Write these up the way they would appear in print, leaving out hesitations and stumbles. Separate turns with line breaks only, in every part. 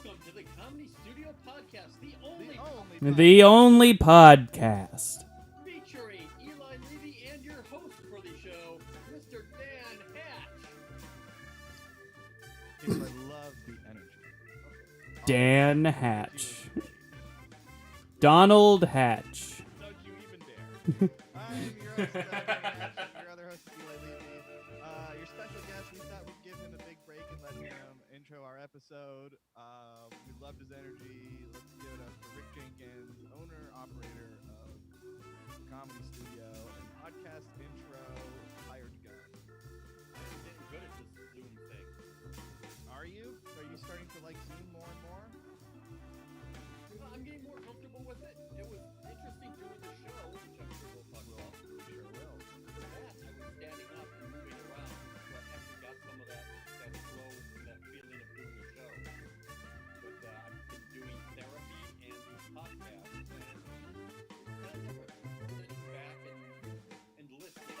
Welcome to the Comedy Studio Podcast,
The only podcast.
Featuring Eli Levy and your host for the show, Mr. Dan Hatch.
Because I love the energy.
Dan Hatch. Donald Hatch.
Don't you even dare. I'm your host, Dan Hatch, your other host, Eli Levy. Your special guest, we thought we'd give him a big break and let him intro our episode. We loved his energy. Let's give it up for Rick Jenkins, owner, operator of Comedy Studio and podcast intro, hired gun.
I'm getting good at this Zoom thing.
Are you? Are you starting to like Zoom more and more?
Well, I'm getting more comfortable with it. It was interesting doing the show, which I'm sure we'll talk about.
Sure will.
For that, I was standing up and moving around, so I actually got some of that flow and that feeling of doing the show. But I've been doing therapy and these podcasts, and it's kind of different. Sitting back and listening.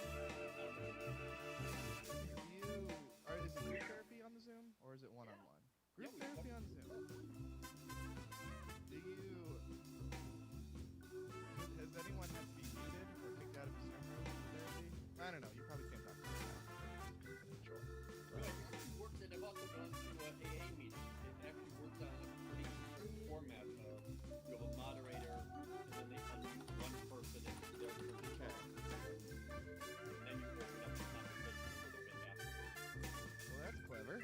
Is it group therapy on the Zoom or is it one-on-one?
Yeah,
Group therapy on Zoom. Has anyone had to be muted or kicked out of a Zoom room for therapy? I don't know. You probably can't talk about that. Sure.
Well, it actually works, and I've also gone to AA meetings. It actually works on a pretty strict format. You have a moderator, and then they unmute one person and their person talk. And then you open up the conversation a little bit after.
Well, that's clever.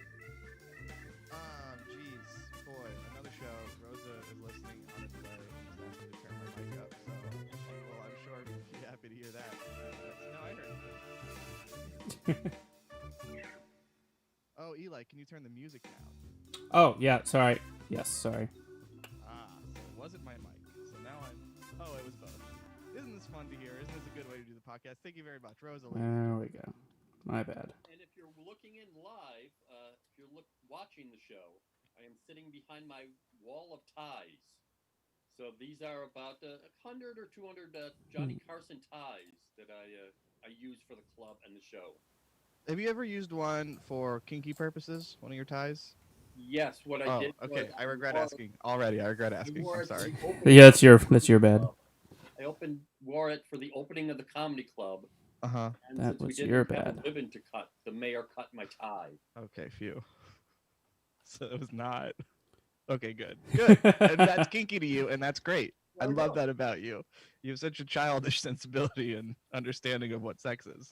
Geez, boy, another show. Rosa is listening on a delay. Just asked me to turn my mic up, so well, I'm sure she'd be happy to hear that. No, I heard it. Oh, Eli, can you turn the music down?
Oh, yeah, sorry. Yes, sorry.
So it wasn't my mic. So now oh, it was both. Isn't this fun to hear? Isn't this a good way to do the podcast? Thank you very much, Rosa.
There we go. My bad.
And if you're looking in live, if you're watching the show, I am sitting behind my wall of ties. So these are about 100 or 200 Johnny Carson ties that I use for the club and the show.
Have you ever used one for kinky purposes? One of your ties?
Yes, what I did.
Okay.
Was
I regret asking already. I regret asking. I'm sorry.
Yeah, that's your bad.
I wore it for the opening of the comedy club.
Uh-huh.
And
That
since we
was
didn't
your
have
bad.
a ribbon to cut, the mayor cut my tie.
Okay, phew. So it was not. Okay, good. Good. And that's kinky to you, and that's great. I love that about you. You have such a childish sensibility and understanding of what sex is.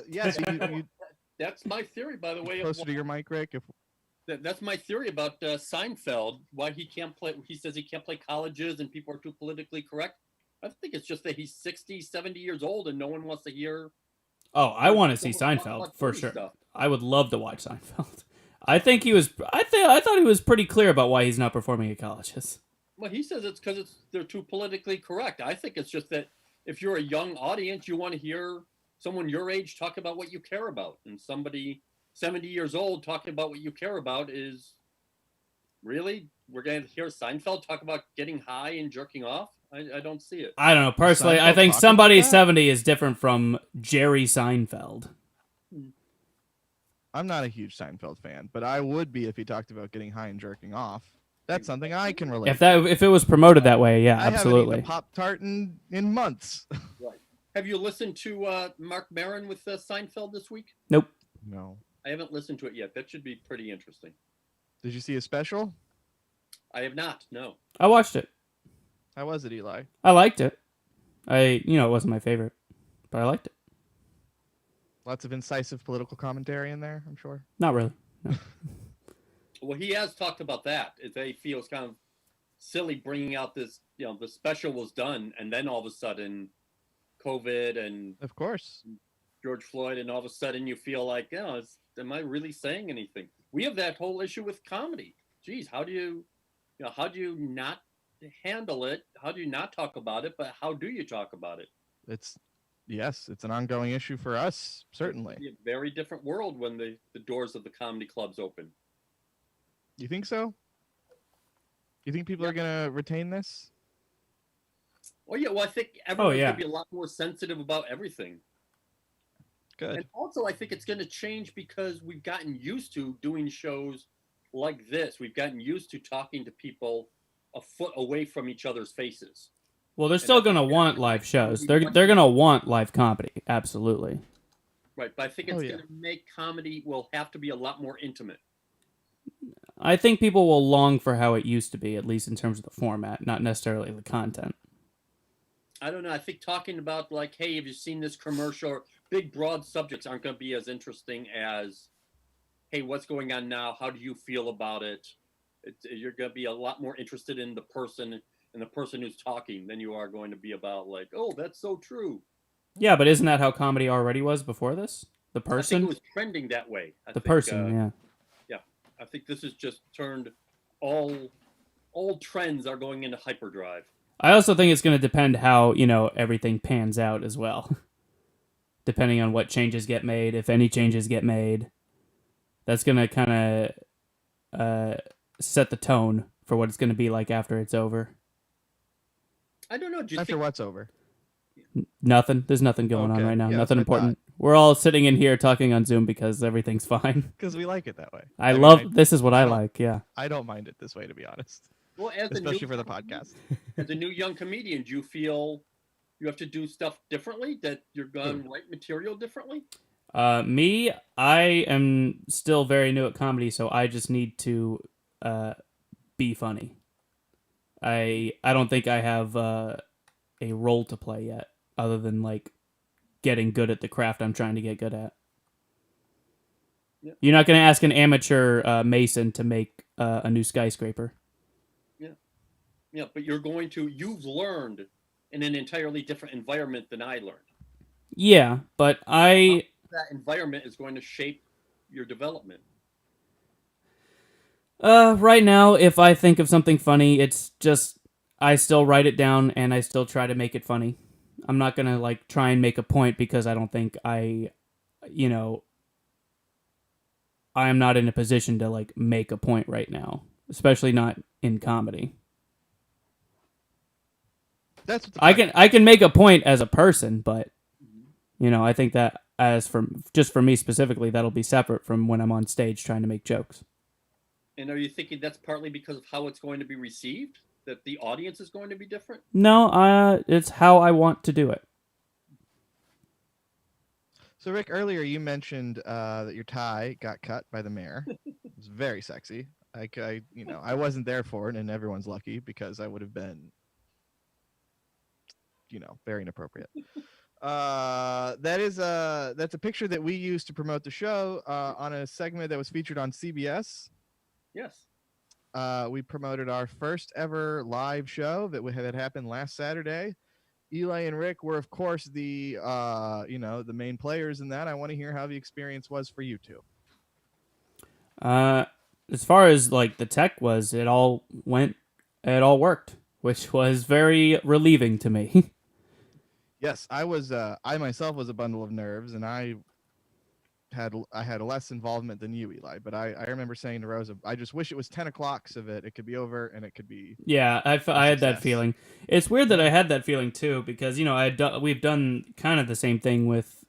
Yes, you
That's my theory, by the way.
closer to your mic, Rick.
That's my theory about Seinfeld. Why he can't play? He says he can't play colleges and people are too politically correct. I think it's just that he's 60, 70 years old and no one wants to hear.
Oh, I want to see Seinfeld for sure. I would love to watch Seinfeld. I think he was. I thought he was pretty clear about why he's not performing at colleges.
Well, he says it's because they're too politically correct. I think it's just that if you're a young audience, you want to hear someone your age talk about what you care about, and somebody 70 years old talking about what you care about is really, we're going to hear Seinfeld talk about getting high and jerking off. I don't see it.
I don't know. Personally,
Seinfeld
I think
talking
somebody
about that?
70 is different from Jerry Seinfeld.
I'm not a huge Seinfeld fan, but I would be if he talked about getting high and jerking off. That's something I can relate.
If it was promoted that way, yeah,
I
absolutely.
haven't eaten a Pop-Tart in months.
Right. Have you listened to Mark Maron with Seinfeld this week?
Nope.
No.
I haven't listened to it yet. That should be pretty interesting.
Did you see a special?
I have not. No.
I watched it.
How was it, Eli?
I liked it. It wasn't my favorite, but I liked it.
Lots of incisive political commentary in there, I'm sure.
Not really. No.
Well, he has talked about that. They feel it's kind of silly bringing out this, the special was done, and then all of a sudden, COVID and
Of course.
George Floyd, and all of a sudden you feel like, am I really saying anything? We have that whole issue with comedy. Geez, how do you not handle it? How do you not talk about it? But how do you talk about it?
It's an ongoing issue for us, certainly.
It's a very different world when the doors of the comedy clubs open.
You think so? You think people are going to retain this?
Well, yeah. Well, I think everyone's
yeah.
going to be a lot more sensitive about everything.
Good.
And also, I think it's going to change because we've gotten used to doing shows like this, we've gotten used to talking to people a foot away from each other's faces.
Well, they're
And
still
I think
gonna
that's
want
gonna
live shows.
be
They're gonna want live comedy. Absolutely.
right, but I think
Oh,
it's
yeah.
going to make comedy will have to be a lot more intimate.
I think people will long for how it used to be, at least in terms of the format, not necessarily the content.
I don't know. I think talking about like, hey, have you seen this commercial? Or big broad subjects aren't going to be as interesting as, hey, what's going on now? How do you feel about it? You're going to be a lot more interested in the person and the person who's talking than you are going to be about like, oh, that's so true.
Yeah, but isn't that how comedy already was before this? The
I think it
person,
was trending that way.
the person. Yeah.
Yeah, I think this has just turned all trends are going into hyperdrive.
I also think it's going to depend how everything pans out as well, depending on what changes get made, if any changes get made. That's going to kind of set the tone for what it's going to be like after it's over.
I don't know. Do you
After
think
what's over?
Nothing. There's nothing going on
Okay,
right now.
yeah,
Nothing
that's what I
important. We're all sitting in here talking on Zoom because everything's fine.
Because we like it that way.
I
mean,
love. This is what I
don't-
like. Yeah.
I don't mind it this way, to be honest.
well, as
Especially
a new,
for the podcast.
as a new young comedian, do you feel you have to do stuff differently? That you're going to write material differently?
Me, I am still very new at comedy, so I just need to be funny. I don't think I have a role to play yet, other than like getting good at the craft I'm trying to get good at.
Yeah.
You're not going to ask an amateur mason to make a new skyscraper.
Yeah, but you've learned in an entirely different environment than I learned.
Yeah, but
That environment is going to shape your development.
Right now, if I think of something funny, it's just I still write it down and I still try to make it funny. I'm not gonna like try and make a point because I don't think I am not in a position to like make a point right now, especially not in comedy.
That's what the
I can make a point as a person, but
Mhm.
I think that as for me specifically, that'll be separate from when I'm on stage trying to make jokes.
And are you thinking that's partly because of how it's going to be received? That the audience is going to be different?
No, it's how I want to do it.
So, Rick, earlier you mentioned that your tie got cut by the mayor. It was very sexy. I wasn't there for it, and everyone's lucky because I would have been, very inappropriate. That's a picture that we used to promote the show on a segment that was featured on CBS.
Yes.
We promoted our first ever live show that happened last Saturday. Eli and Rick were, of course, the the main players in that. I want to hear how the experience was for you two.
As far as like the tech was, it all worked, which was very relieving to me.
Yes, I myself was a bundle of nerves, and I had less involvement than you, Eli. But I remember saying to Rosa, I just wish it was 10 o'clock so that it could be over and it could be.
Yeah, I had that
success.
feeling. It's weird that I had that feeling too, because we've done kind of the same thing with,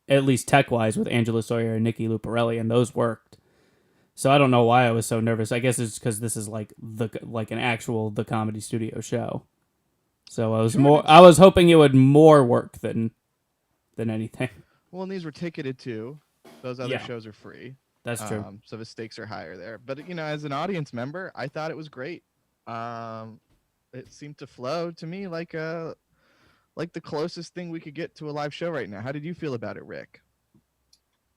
at least tech wise, with Angela Sawyer and Nikki Luparelli, and those worked. So I don't know why I was so nervous. I guess it's because this is like an actual The Comedy Studio show. So I was hoping it would more work than anything.
Well, and these were ticketed too. Those other
Yeah.
shows are free.
That's true.
So the stakes are higher there. But as an audience member, I thought it was great. It seemed to flow to me like the closest thing we could get to a live show right now. How did you feel about it, Rick?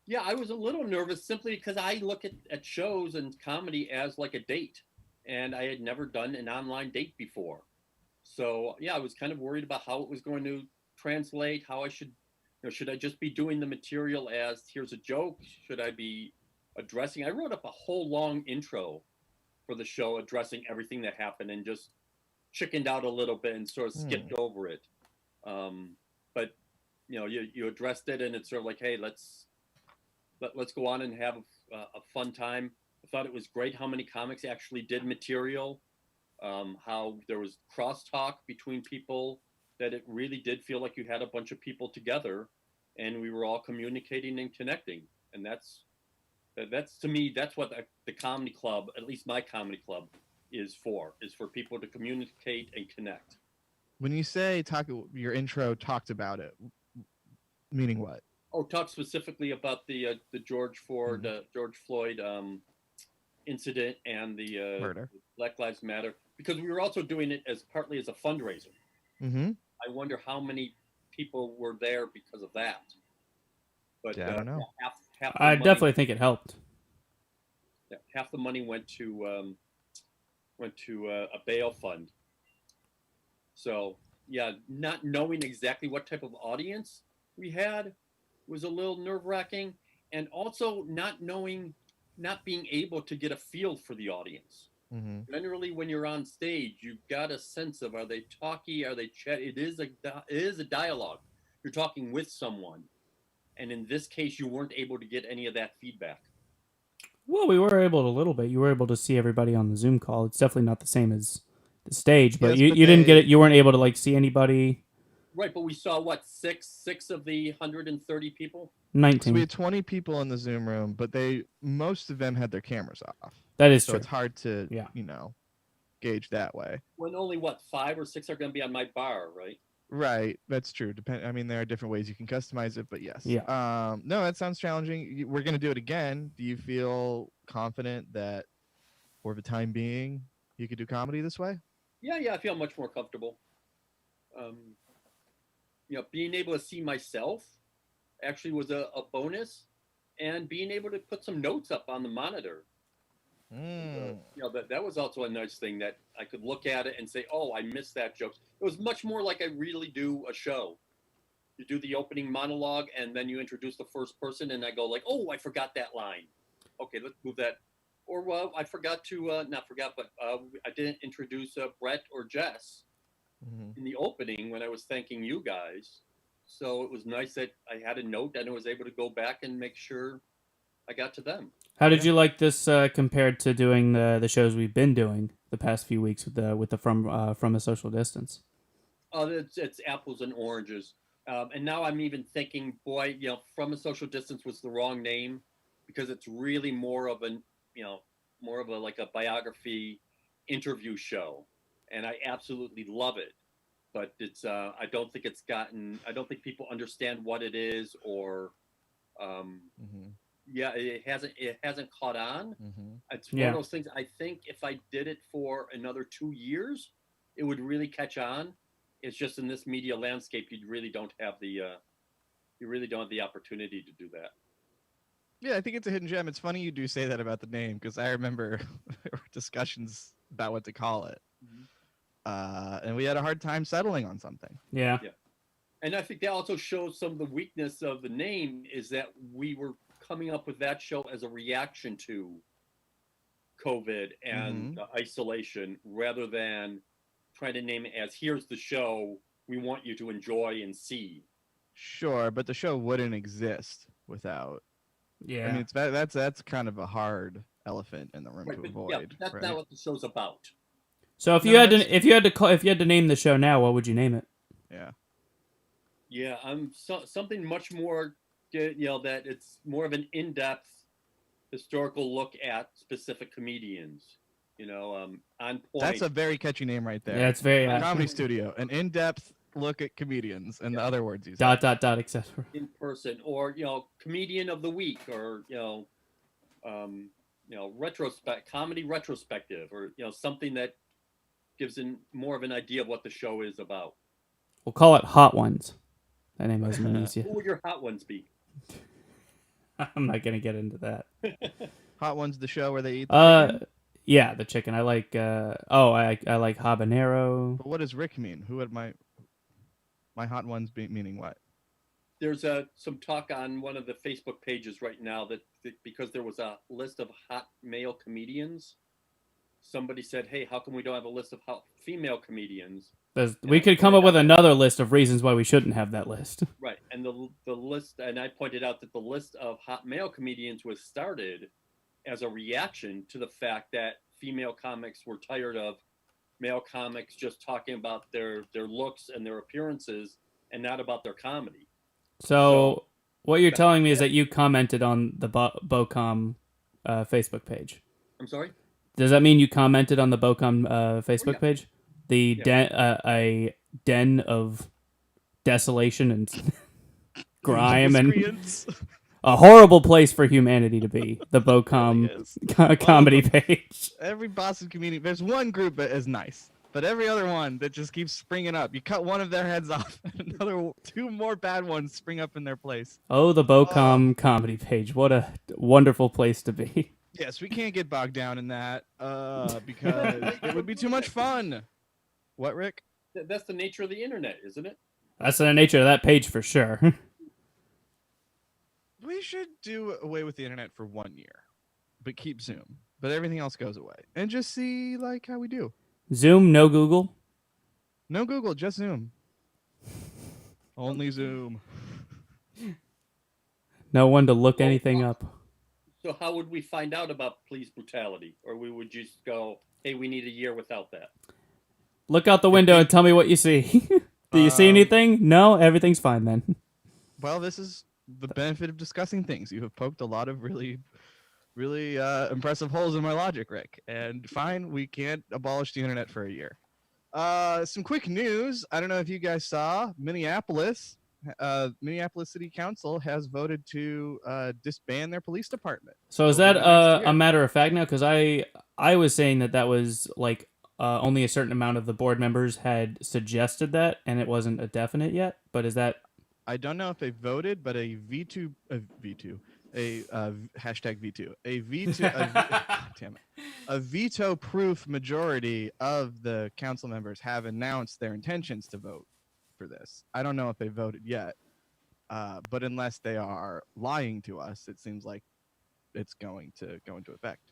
Yeah, I was a little nervous simply because I look at shows and comedy as like a date. And I had never done an online date before. So yeah, I was kind of worried about how it was going to translate, how I should I just be doing the material as here's a joke? Should I be addressing? I wrote up a whole long intro for the show addressing everything that happened and just chickened out a little bit and sort of skipped over it. But you addressed it and it's sort of like, hey, let's go on and have a fun time. I thought it was great how many comics actually did material, how there was crosstalk between people, that it really did feel like you had a bunch of people together and we were all communicating and connecting. And that's That's to me. That's what the comedy club, at least my comedy club, is for people to communicate and connect.
When you say your intro talked about it, meaning what?
Oh, talk specifically about the George Floyd incident and the
Murder.
Black Lives Matter, because we were also doing it as partly as a fundraiser.
Mm-hmm.
I wonder how many people were there because of that. But
Yeah, I don't know.
half the
I
money,
definitely think it helped.
half the money went to a bail fund. So yeah, not knowing exactly what type of audience we had was a little nerve-wracking, and also not being able to get a feel for the audience.
Mm-hmm.
Generally, when you're on stage, you've got a sense of, are they talky, are they chat? It is a dialogue. You're talking with someone, and in this case, you weren't able to get any of that feedback.
Well, we were able to a little bit. You were able to see everybody on the Zoom call. It's definitely not the same as the stage, but
Yes,
you,
but
you didn't get
they-
it. You weren't able to like see anybody.
Right, but we saw what, six of the 130 people.
19.
So we had 20 people in the Zoom room, but most of them had their cameras off.
That is
So
true.
it's hard to,
Yeah.
gauge that way.
When only what, 5 or 6 are going to be on my bar, right?
Right, that's true. I mean, there are different ways you can customize it, but yes.
Yeah.
No, that sounds challenging. We're gonna do it again. Do you feel confident that, for the time being, you could do comedy this way?
Yeah, I feel much more comfortable. Being able to see myself actually was a bonus, and being able to put some notes up on the monitor. That was also a nice thing, that I could look at it and say, oh, I missed that joke. It was much more like I really do a show. You do the opening monologue, and then you introduce the first person, and I go like, oh, I forgot that line. Okay, let's move that. Or I forgot to, not forgot, but I didn't introduce Brett or Jess in the opening when I was thanking you guys. So it was nice that I had a note and I was able to go back and make sure I got to them.
How did you like this compared to doing the shows we've been doing the past few weeks with the from a social distance?
It's apples and oranges. And now I'm even thinking, boy, From a Social Distance was the wrong name, because it's really more of like a biography interview show. And I absolutely love it. But it's I don't think people understand what it is, or it hasn't caught on. It's one of those things. I think if I did it for another 2 years, it would really catch on. It's just in this media landscape, you really don't have the opportunity to do that.
Yeah, I think it's a hidden gem. It's funny you do say that about the name, because I remember there were discussions about what to call it. And we had a hard time settling on something.
Yeah.
And I think that also shows some of the weakness of the name, is that we were coming up with that show as a reaction to COVID and isolation, rather than trying to name it as, here's the show we want you to enjoy and see.
Sure, but the show wouldn't exist without.
Yeah.
I mean, that's kind of a hard elephant in the room to avoid.
Yeah, but that's not what the show's about.
So if you had to name the show now, what would you name it?
Yeah, I'm something much more, that it's more of an in-depth historical look at specific comedians. On point.
That's a very catchy name right there.
Yeah, it's very
Comedy Studio, an in-depth look at comedians, and the other words you ... said.
etc.
In person, or comedian of the week, or comedy retrospective, or something that gives more of an idea of what the show is about.
We'll call it Hot Ones. That name hasn't been easy.
Who would your hot ones be?
I'm not gonna get into that.
Hot Ones, the show where they eat the chicken?
Yeah, the chicken. I like I like habanero.
But what does Rick mean? Who would my hot ones be meaning what?
There's some talk on one of the Facebook pages right now that because there was a list of hot male comedians, somebody said, hey, how come we don't have a list of hot female comedians?
We could come up with another list of reasons why we shouldn't have that list.
Right, and the list, and I pointed out that the list of hot male comedians was started as a reaction to the fact that female comics were tired of male comics just talking about their looks and their appearances and not about their comedy.
So what you're telling me is that you commented on the BoCom Facebook page.
I'm sorry?
Does that mean you commented on the BOCOM Facebook
yeah.
page? The
Yeah.
a den of desolation and grime and
Miscreants.
a horrible place for humanity to be. The
Really
BOCOM
is.
comedy page.
Every Boston community, there's one group that is nice, but every other one that just keeps springing up. You cut one of their heads off, and another two more bad ones spring up in their place.
Oh, the BOCOM comedy page. What a wonderful place to be.
Yes, we can't get bogged down in that because it would be too much fun. What, Rick?
That's the nature of the internet, isn't it?
That's the nature of that page for sure.
We should do away with the internet for 1 year, but keep Zoom. But everything else goes away, and just see like how we do.
Zoom, no Google.
No Google, just Zoom. Only Zoom.
No one to look anything up.
So how would we find out about police brutality? Or we would just go, hey, we need a year without that.
Look out the window and tell me what you see. Do you see anything? No, everything's fine then.
Well, this is the benefit of discussing things. You have poked a lot of really impressive holes in my logic, Rick. And fine, we can't abolish the internet for a year. Some quick news. I don't know if you guys saw Minneapolis City Council has voted to disband their police department.
So is
over
that
the next
a
year.
matter of fact now? Because I was saying that was like only a certain amount of the board members had suggested that, and it wasn't a definite yet. But is that
I don't know if they voted, but a V2, hashtag V2, damn it, a veto-proof majority of the council members have announced their intentions to vote for this. I don't know if they voted yet, but unless they are lying to us, it seems like it's going to go into effect.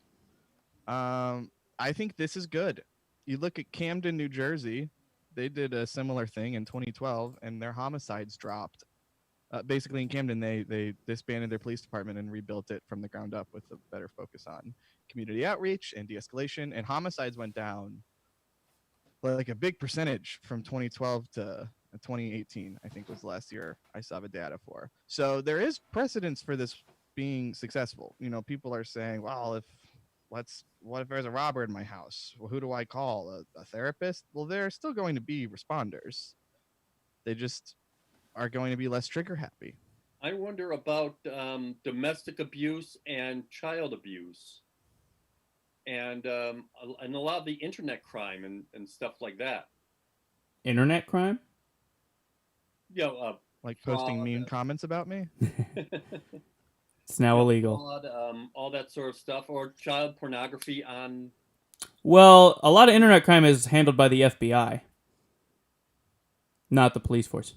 I think this is good. You look at Camden, New Jersey. They did a similar thing in 2012, and their homicides dropped. Basically, in Camden, they disbanded their police department and rebuilt it from the ground up with a better focus on community outreach and de-escalation. And homicides went down like a big percentage from 2012 to 2018. I think was the last year I saw the data for. So there is precedence for this being successful. You know, people are saying, well, what if there's a robber in my house? Well, who do I call? A therapist? Well, they're still going to be responders. They just are going to be less trigger happy.
I wonder about domestic abuse and child abuse, and a lot of the internet crime and stuff like that.
internet crime?
You know,
Like posting
fraud,
mean comments about me?
It's now illegal.
fraud, all that sort of stuff, or child pornography on.
Well, a lot of internet crime is handled by the FBI, not the police force.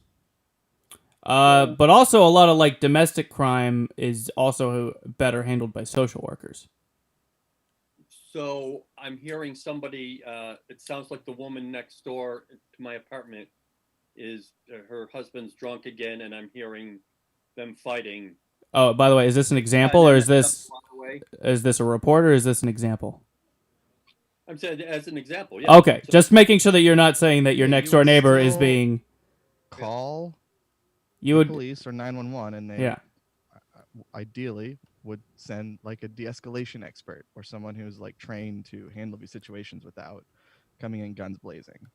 But also a lot of like domestic crime is also better handled by social workers.
So I'm hearing somebody. It sounds like the woman next door to my apartment is her husband's drunk again, and I'm hearing them fighting.
Oh, by the way, is this an example, or is this a report, or is this an example?
I'm saying as an example. Yeah.
Okay,
So,
just making sure that you're not saying that your
Yeah,
next
you
door
would
neighbor is
still
being.
Call
You
the
would.
police or 911, and they
Yeah.
ideally would send like a de-escalation expert or someone who's like trained to handle these situations without coming in guns blazing.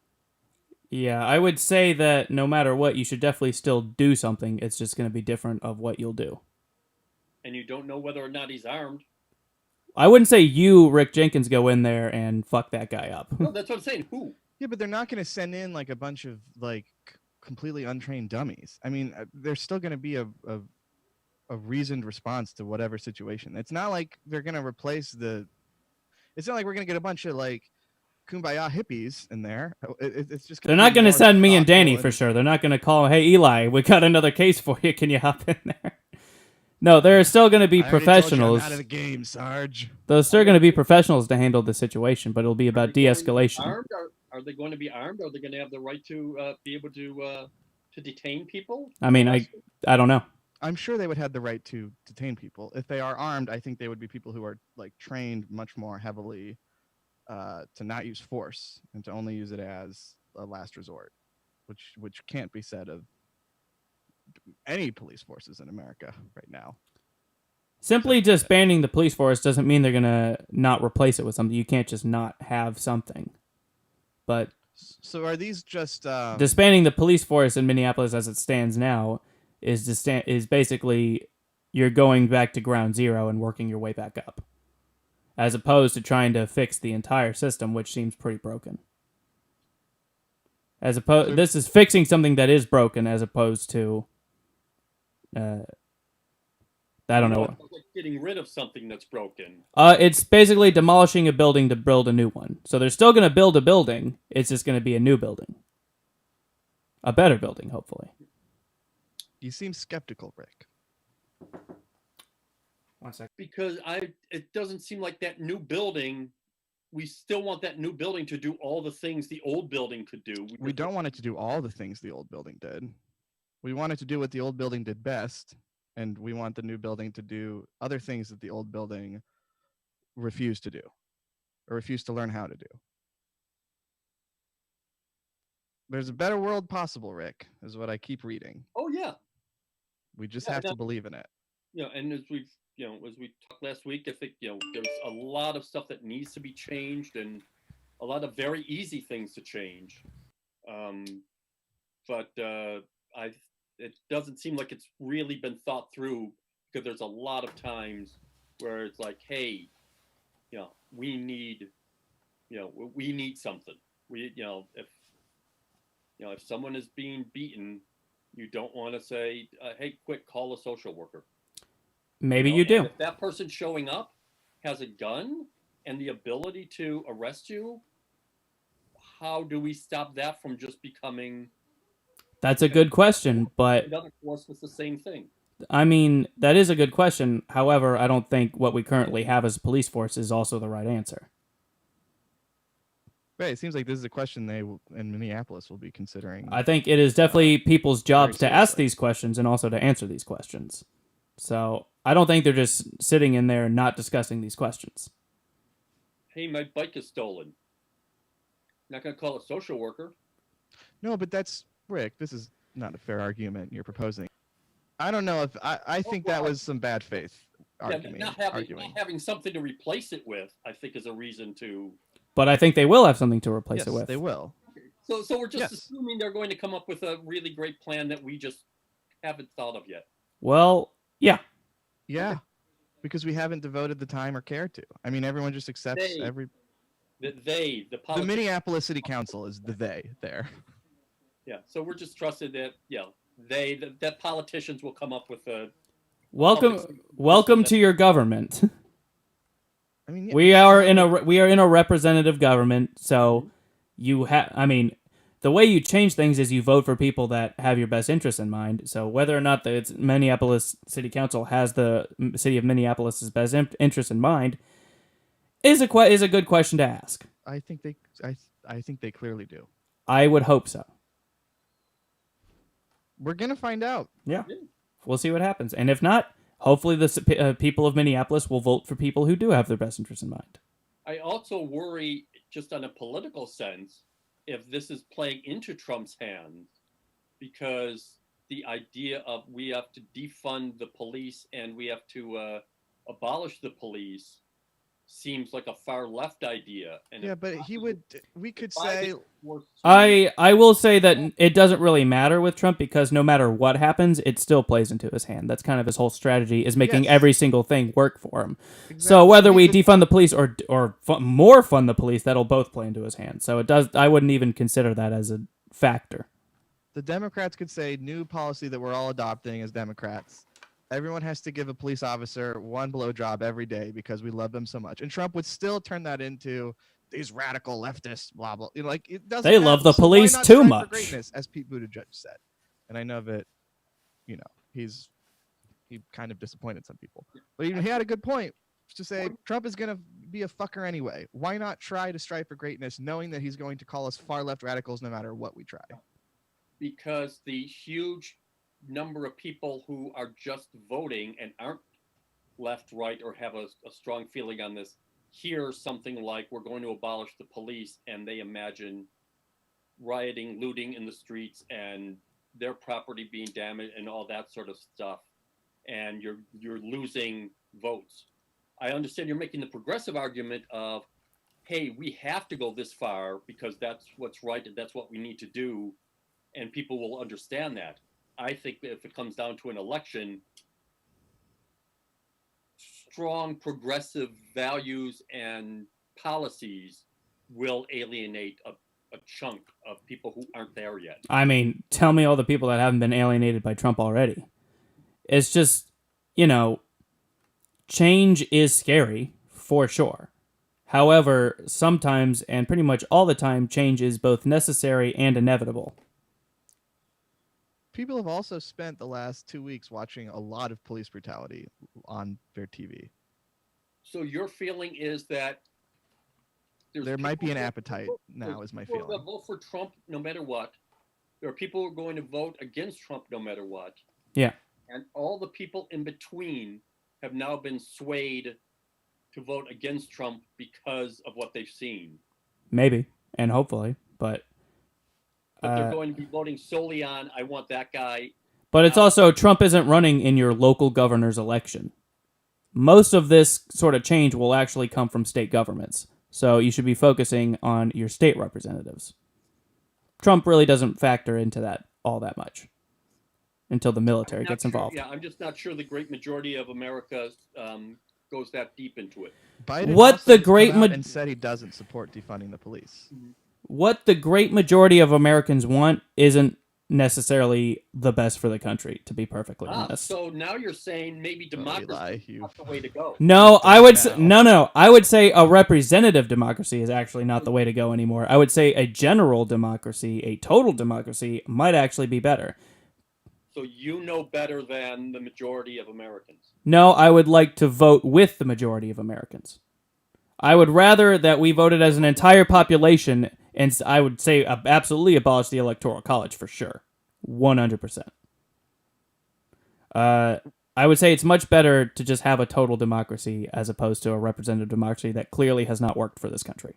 Yeah, I would say that no matter what, you should definitely still do something. It's just going to be different of what you'll do.
and you don't know whether or not he's armed.
I wouldn't say you, Rick Jenkins, go in there and fuck that guy up.
No, that's what I'm saying. Who?
Yeah, but they're not going to send in like a bunch of like completely untrained dummies. I mean, there's still going to be a reasoned response to whatever situation. It's not like they're going to replace the. It's not like we're going to get a bunch of like kumbaya hippies in there. It's just.
They're not going to send me and Danny
thoughtful
for sure. They're not going to call, hey, Eli, we got another case for you. Can you hop in there? No, there are still going to be
I already told you
professionals.
I'm out of the game, Sarge.
There's still going to be professionals to handle the situation, but it'll be about de-escalation.
Are they going to be armed? Are they going to have the right to be able to detain people?
I mean, I don't know.
I'm sure they would have the right to detain people. If they are armed, I think they would be people who are like trained much more heavily to not use force and to only use it as a last resort, which can't be said of any police forces in America right now.
Simply disbanding the police force doesn't mean they're gonna not replace it with something. You can't just not have something. But
So are these just
disbanding the police force in Minneapolis as it stands now is basically you're going back to ground zero and working your way back up, as opposed to trying to fix the entire system, which seems pretty broken. This is fixing something that is broken, as opposed to, I don't know.
It's like getting rid of something that's broken.
It's basically demolishing a building to build a new one. So they're still going to build a building. It's just going to be a new building, a better building, hopefully.
You seem skeptical, Rick.
1 second.
Because it doesn't seem like that new building. We still want that new building to do all the things the old building could do.
We don't want it to do all the things the old building did. We want it to do what the old building did best, and we want the new building to do other things that the old building refused to do, or refused to learn how to do. There's a better world possible, Rick, is what I keep reading.
Oh yeah.
We just have to believe in it.
And as we talked last week, I think there's a lot of stuff that needs to be changed, and a lot of very easy things to change. But it doesn't seem like it's really been thought through, because there's a lot of times where it's like, hey, we need something. If someone is being beaten, you don't want to say, hey, quick, call a social worker.
Maybe you do.
If that person showing up has a gun and the ability to arrest you, how do we stop that from just becoming...
That's a good question, but...
Another force with the same thing.
I mean, that is a good question. However, I don't think what we currently have as a police force is also the right answer.
Right, it seems like this is a question they in Minneapolis will be considering.
I think it is definitely people's jobs to ask these questions and also to answer these questions. So I don't think they're just sitting in there not discussing these questions.
Hey, my bike is stolen. Not going to call a social worker.
No, but that's, Rick, this is not a fair argument you're proposing. I don't know if, I think that was some bad faith argument.
Not having something to replace it with, I think, is a reason to...
But I think they will have something to replace it with.
Yes, they will.
Okay. So we're just assuming they're going to come up with a really great plan that we just haven't thought of yet.
Well, yeah.
Yeah, because we haven't devoted the time or care to. I mean, everyone just accepts
the
Minneapolis City Council is the they there.
Yeah, so we're just trusted that that politicians will come up with a...
Welcome to your government.
I mean,
we are in a representative government, so the way you change things is you vote for people that have your best interests in mind. So whether or not the Minneapolis City Council has the city of Minneapolis's best interest in mind is a good question to ask.
I think they clearly do.
I would hope so.
We're gonna find out.
Yeah. We'll see what happens, and if not, hopefully the people of Minneapolis will vote for people who do have their best interests in mind.
I also worry, just on a political sense, if this is playing into Trump's hands, because the idea of we have to defund the police and we have to abolish the police seems like a far left idea. And
yeah, but we could say...
I will say that it doesn't really matter with Trump, because no matter what happens, it still plays into his hand. That's kind of his whole strategy, is making every single thing work for him. Exactly. So whether we defund the police or more fund the police, that'll both play into his hand. So it does. I wouldn't even consider that as a factor.
The Democrats could say new policy that we're all adopting as Democrats. Everyone has to give a police officer one blowjob every day because we love them so much. And Trump would still turn that into these radical leftists, blah, blah. Like, it doesn't
They love the police too much.
For greatness, as Pete Buttigieg said. And I know that, he kind of disappointed some people. But he had a good point to say Trump is going to be a fucker anyway. Why not try to strive for greatness knowing that he's going to call us far left radicals no matter what we try?
Because the huge number of people who are just voting and aren't left, right, or have a strong feeling on this hear something like we're going to abolish the police, and they imagine rioting, looting in the streets, and their property being damaged and all that sort of stuff. And you're losing votes. I understand you're making the progressive argument of, hey, we have to go this far because that's what's right and that's what we need to do, and people will understand that. I think if it comes down to an election, strong progressive values and policies will alienate a chunk of people who aren't there yet.
I mean, tell me all the people that haven't been alienated by Trump already. It's just, change is scary, for sure. However, sometimes, and pretty much all the time, change is both necessary and inevitable.
People have also spent the last 2 weeks watching a lot of police brutality on their TV.
So your feeling is that
there might be an appetite now, is my feeling.
People vote for Trump no matter what. There are people who are going to vote against Trump no matter what.
Yeah.
And all the people in between have now been swayed to vote against Trump because of what they've seen.
Maybe, and hopefully, but
they're going to be voting solely on, I want that guy.
But it's also, Trump isn't running in your local governor's election. Most of this sort of change will actually come from state governments. So you should be focusing on your state representatives. Trump really doesn't factor into that all that much until the military gets involved.
Yeah, I'm just not sure the great majority of America goes that deep into it.
Biden
what the great
and said he doesn't support defunding the police.
What the great majority of Americans want isn't necessarily the best for the country, to be perfectly honest.
So now you're saying maybe democracy is not the way to go.
No, I would say, no. I would say a representative democracy is actually not the way to go anymore. I would say a general democracy, a total democracy, might actually be better.
So you know better than the majority of Americans.
No, I would like to vote with the majority of Americans. I would rather that we voted as an entire population, and I would say absolutely abolish the Electoral College for sure. 100%. I would say it's much better to just have a total democracy as opposed to a representative democracy that clearly has not worked for this country.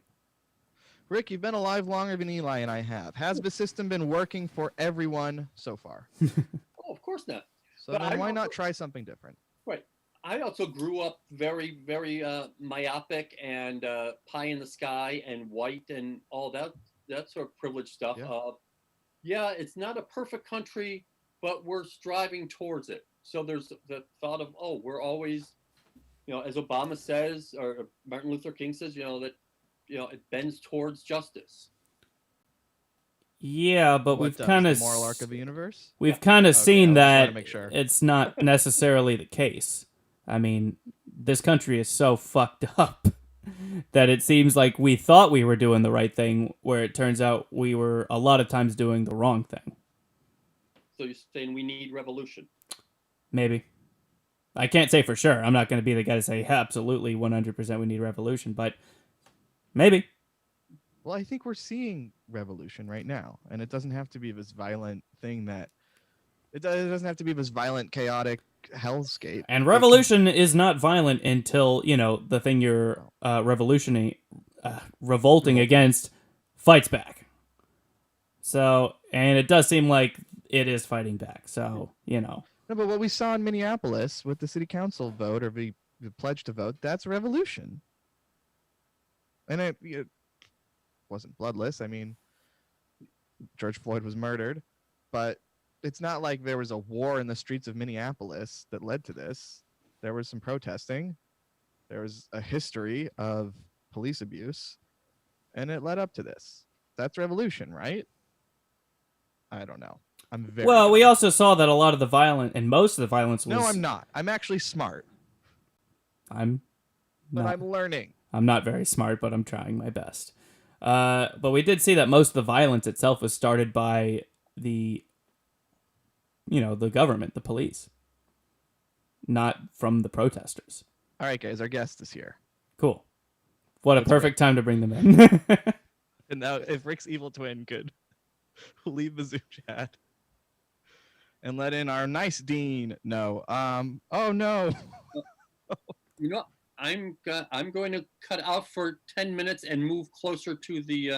Rick, you've been alive longer than Eli and I have. Has the system been working for everyone so far?
Oh, of course not.
So then why not try something different?
Right. I also grew up very, very myopic and pie in the sky and white and all that sort of privileged stuff.
Yeah.
It's not a perfect country, but we're striving towards it. So there's the thought of, we're always, as Obama says, or Martin Luther King says, that, it bends towards justice.
Yeah, but we've kind of
moral arc of the universe.
We've kind of seen that
sure.
It's not necessarily the case. I mean, this country is so fucked up that it seems like we thought we were doing the right thing, where it turns out we were a lot of times doing the wrong thing.
So you're saying we need revolution?
Maybe. I can't say for sure. I'm not going to be the guy to say absolutely 100% we need revolution, but maybe.
Well, I think we're seeing revolution right now, and it doesn't have to be this violent thing it doesn't have to be this violent, chaotic hellscape.
And revolution is not violent until, the thing you're revolting against fights back. So, and it does seem like it is fighting back. So,
No, but what we saw in Minneapolis with the city council vote, or the pledge to vote, that's revolution. And it wasn't bloodless. I mean, George Floyd was murdered, but it's not like there was a war in the streets of Minneapolis that led to this. There was some protesting. There was a history of police abuse, and it led up to this. That's revolution, right? I don't know. I'm very
well. We also saw that a lot of the violence, and most of the violence was.
No, I'm not. I'm actually smart.
But
I'm learning.
I'm not very smart, but I'm trying my best. But we did see that most of the violence itself was started by the government, the police, not from the protesters.
All right, guys, our guest is here.
Cool. What a perfect time to bring them in.
And now, if Rick's evil twin could leave the Zoom chat and let in our nice dean. No. Oh no.
I'm going to cut out for 10 minutes and move closer to the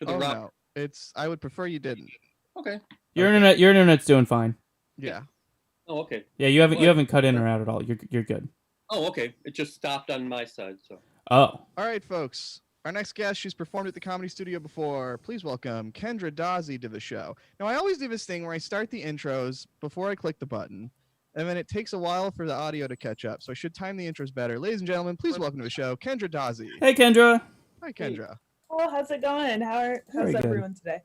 route.
No. I would prefer you didn't.
Okay.
Your internet's doing fine.
Yeah.
Oh, okay.
Yeah, you haven't cut in or out at all. You're good.
Oh, okay. It just stopped on my side. So
Oh,
All right, folks. Our next guest, she's performed at the Comedy Studio before. Please welcome Kendra Dawsey to the show. Now, I always do this thing where I start the intros before I click the button, and then it takes a while for the audio to catch up, so I should time the intros better. Ladies and gentlemen, please welcome to the show, Kendra Dawsey.
hey Kendra.
Hi, Kendra.
Oh, how's it going?
Very
How's
good.
everyone today?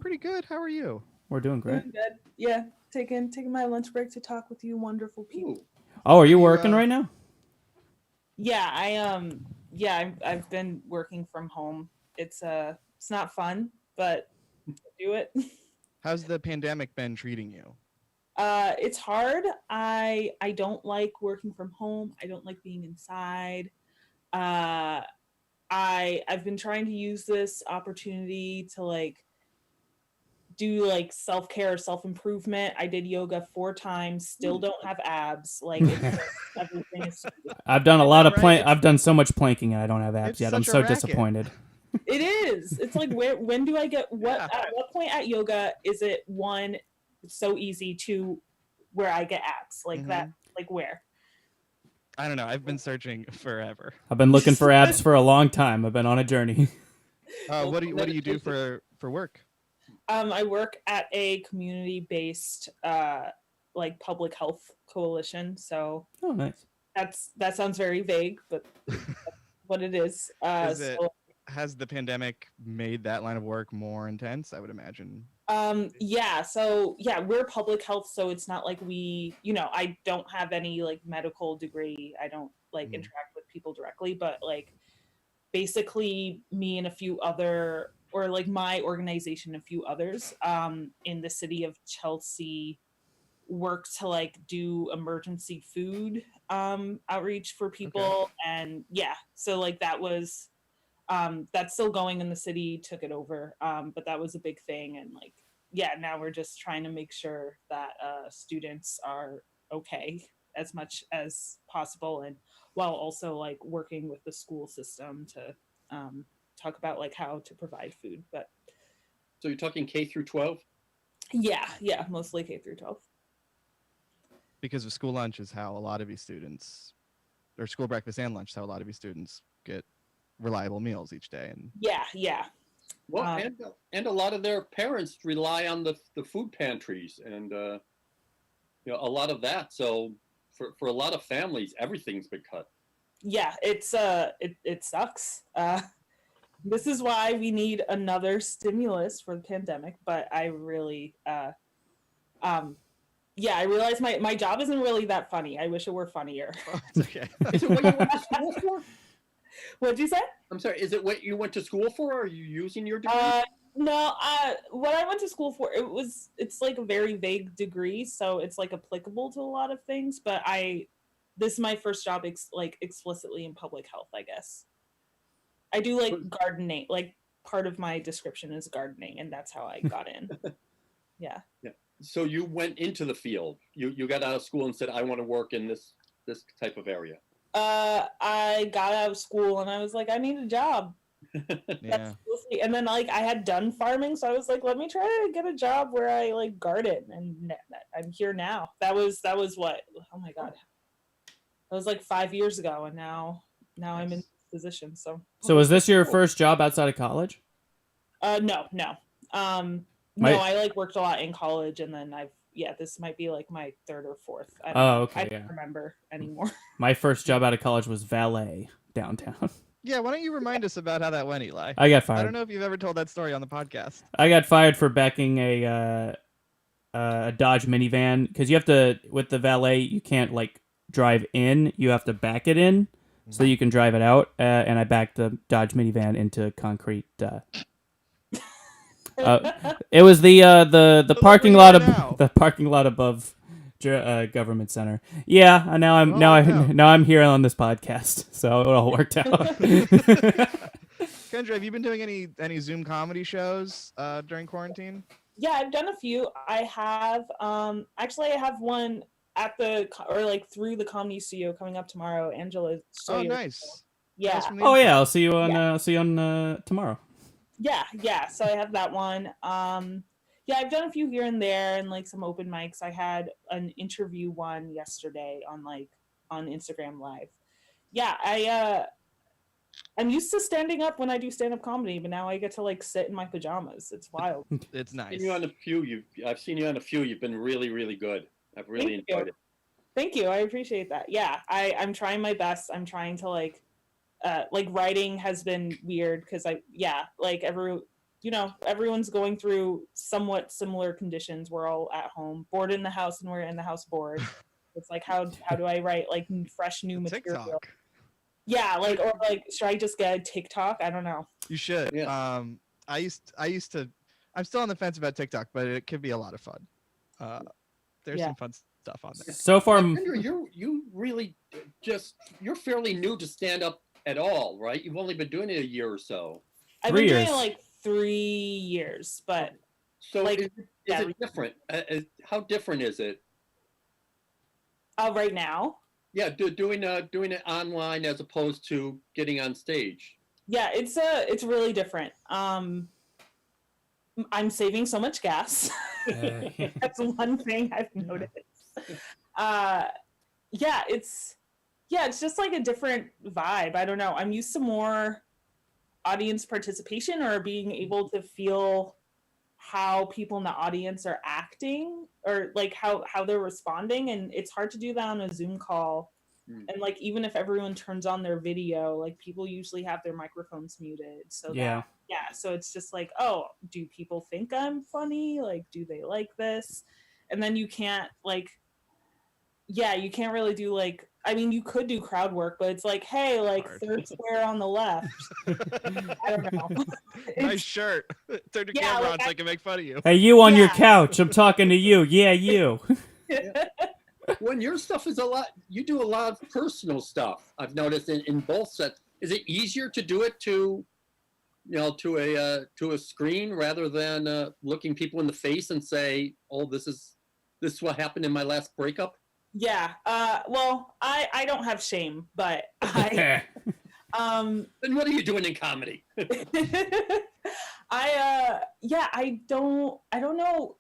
Pretty good. How are you?
We're doing great.
Doing good. Yeah, taking my lunch break to talk with you wonderful people.
ooh,
Oh, are you
You,
working right now?
Yeah, I've been working from home. It's not fun, but I do it.
How's the pandemic been treating you?
It's hard. I don't like working from home. I don't like being inside. I've been trying to use this opportunity to like do like self-care, self-improvement. I did yoga 4 times, still don't have abs. Like it's just, everything is
I've done a
I
lot
know,
of
right?
I've done so much planking and I don't have abs
It's
yet. I'm
such a
so
racket.
disappointed.
it is. It's like when do I get what
Yeah.
at what point at yoga is it one it's so easy to where I get abs? Like that like where?
I don't know. I've been searching forever.
I've been looking for abs for a long time. I've been on a journey.
What do you do for work?
I work at a community-based like public health coalition. So
Oh, nice.
that sounds very vague, but that's what it is.
Has the pandemic made that line of work more intense? I would imagine.
We're public health, so it's not like I don't have any like medical degree. I don't like interact with people directly, but like basically me and a few other or like my organization and a few others in the city of Chelsea work to like do emergency food outreach for people. And so like that was that's still going in the city, took it over, but that was a big thing. And like now we're just trying to make sure that students are okay as much as possible, and while also like working with the school system to talk about like how to provide food. But
so you're talking K through 12?
yeah, mostly K through 12.
Because of school lunch is how a lot of these students, or school breakfast and lunch is how a lot of these students get reliable meals each day. And
Yeah.
Well, and a lot of their parents rely on the food pantries and a lot of that. So for a lot of families, everything's been cut.
Yeah, it's it sucks. This is why we need another stimulus for the pandemic. But I really I realize my job isn't really that funny. I wish it were funnier.
it's okay.
Is it what you went to school for?
What'd you say?
I'm sorry. Is it what you went to school for? Are you using your degree?
No, what I went to school for, it's like a very vague degree, so it's like applicable to a lot of things, but this is my first job explicitly in public health, I guess. I do like gardening, like part of my description is gardening, and that's how I got in. Yeah.
So you went into the field. You got out of school and said, I want to work in this type of area.
I got out of school and I was like, I need a job.
Yeah.
And then like I had done farming, so I was like, let me try to get a job where I like garden, and I'm here now. That was what? Oh my god, that was like 5 years ago, and now I'm in this position. So
So is this your first job outside of college?
No. No, I like worked a lot in college, and then this might be like my 3rd or 4th. I don't remember anymore.
My first job out of college was valet downtown.
Yeah, why don't you remind us about how that went, Eli?
I got fired.
I don't know if you've ever told that story on the podcast.
I got fired for backing a Dodge minivan, because you have to, with the valet, you can't like drive in, you have to back it in so you can drive it out. And I backed the Dodge minivan into concrete. It was the parking lot of the parking lot above government center. Yeah, now I'm here on this podcast, so it all worked out.
Kendra, have you been doing any Zoom comedy shows during quarantine?
Yeah, I've done a few. I have actually I have one at through the Comedy Studio coming up tomorrow. Angela.
Oh, nice.
Yeah.
Oh yeah, I'll see you on tomorrow.
Yeah. So I have that one. I've done a few here and there and like some open mics. I had an interview one yesterday on like on Instagram Live. Yeah, I'm used to standing up when I do stand-up comedy, but now I get to like sit in my pajamas. It's wild.
It's nice.
Seen you on a few. I've seen you on a few. You've been really, really good. I've really
Thank
enjoyed
you.
it.
Thank you. I appreciate that. Yeah, I'm trying my best. I'm trying to like writing has been weird because everyone's going through somewhat similar conditions. We're all at home, bored in the house, and we're in the house bored. It's like how do I write like fresh new material?
TikTok.
Yeah, or should I just get a TikTok? I don't know.
You should.
Yeah.
I used to. I'm still on the fence about TikTok, but it could be a lot of fun. There's some fun stuff on there.
So far,
Andrew, you really you're fairly new to stand up at all, right? You've only been doing it a year or so.
I've been doing it like 3 years, but
so
like,
is it different? How different is it?
Right now?
Yeah, doing it online as opposed to getting on stage.
Yeah, it's really different. I'm saving so much gas. That's one thing I've noticed. It's just like a different vibe. I don't know. I'm used to more audience participation or being able to feel how people in the audience are acting or like how they're responding, and it's hard to do that on a Zoom call. And like even if everyone turns on their video, like people usually have their microphones muted, so so it's just like, oh, do people think I'm funny? Like, do they like this? And then you can't you can't really do like, I mean, you could do crowd work, but it's like, hey, like third square on the left. I don't know.
Nice shirt. Turn your camera on so I can make fun of you.
Hey, you on your couch. I'm talking to you. Yeah, you.
When your stuff is you do a lot of personal stuff. I've noticed in both sets. Is it easier to do it to a screen rather than looking people in the face and say, oh, this is what happened in my last breakup?
Yeah. Well, I don't have shame, but I
then what are you doing in comedy?
I don't know.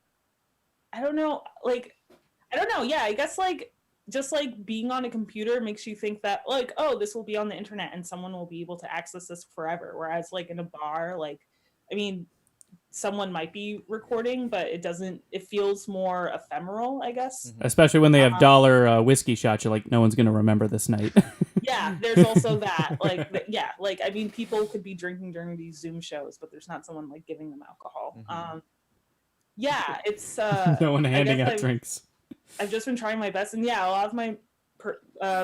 Yeah, I guess like just like being on a computer makes you think that like, oh, this will be on the internet and someone will be able to access this forever. Whereas like in a bar, like, I mean, someone might be recording, but it feels more ephemeral, I guess.
Especially when they have dollar whiskey shots, you're like, no one's going to remember this night.
Yeah, there's also that. Like, I mean, people could be drinking during these Zoom shows, but there's not someone like giving them alcohol. It's
no one handing out drinks.
I've just been trying my best, and a lot of my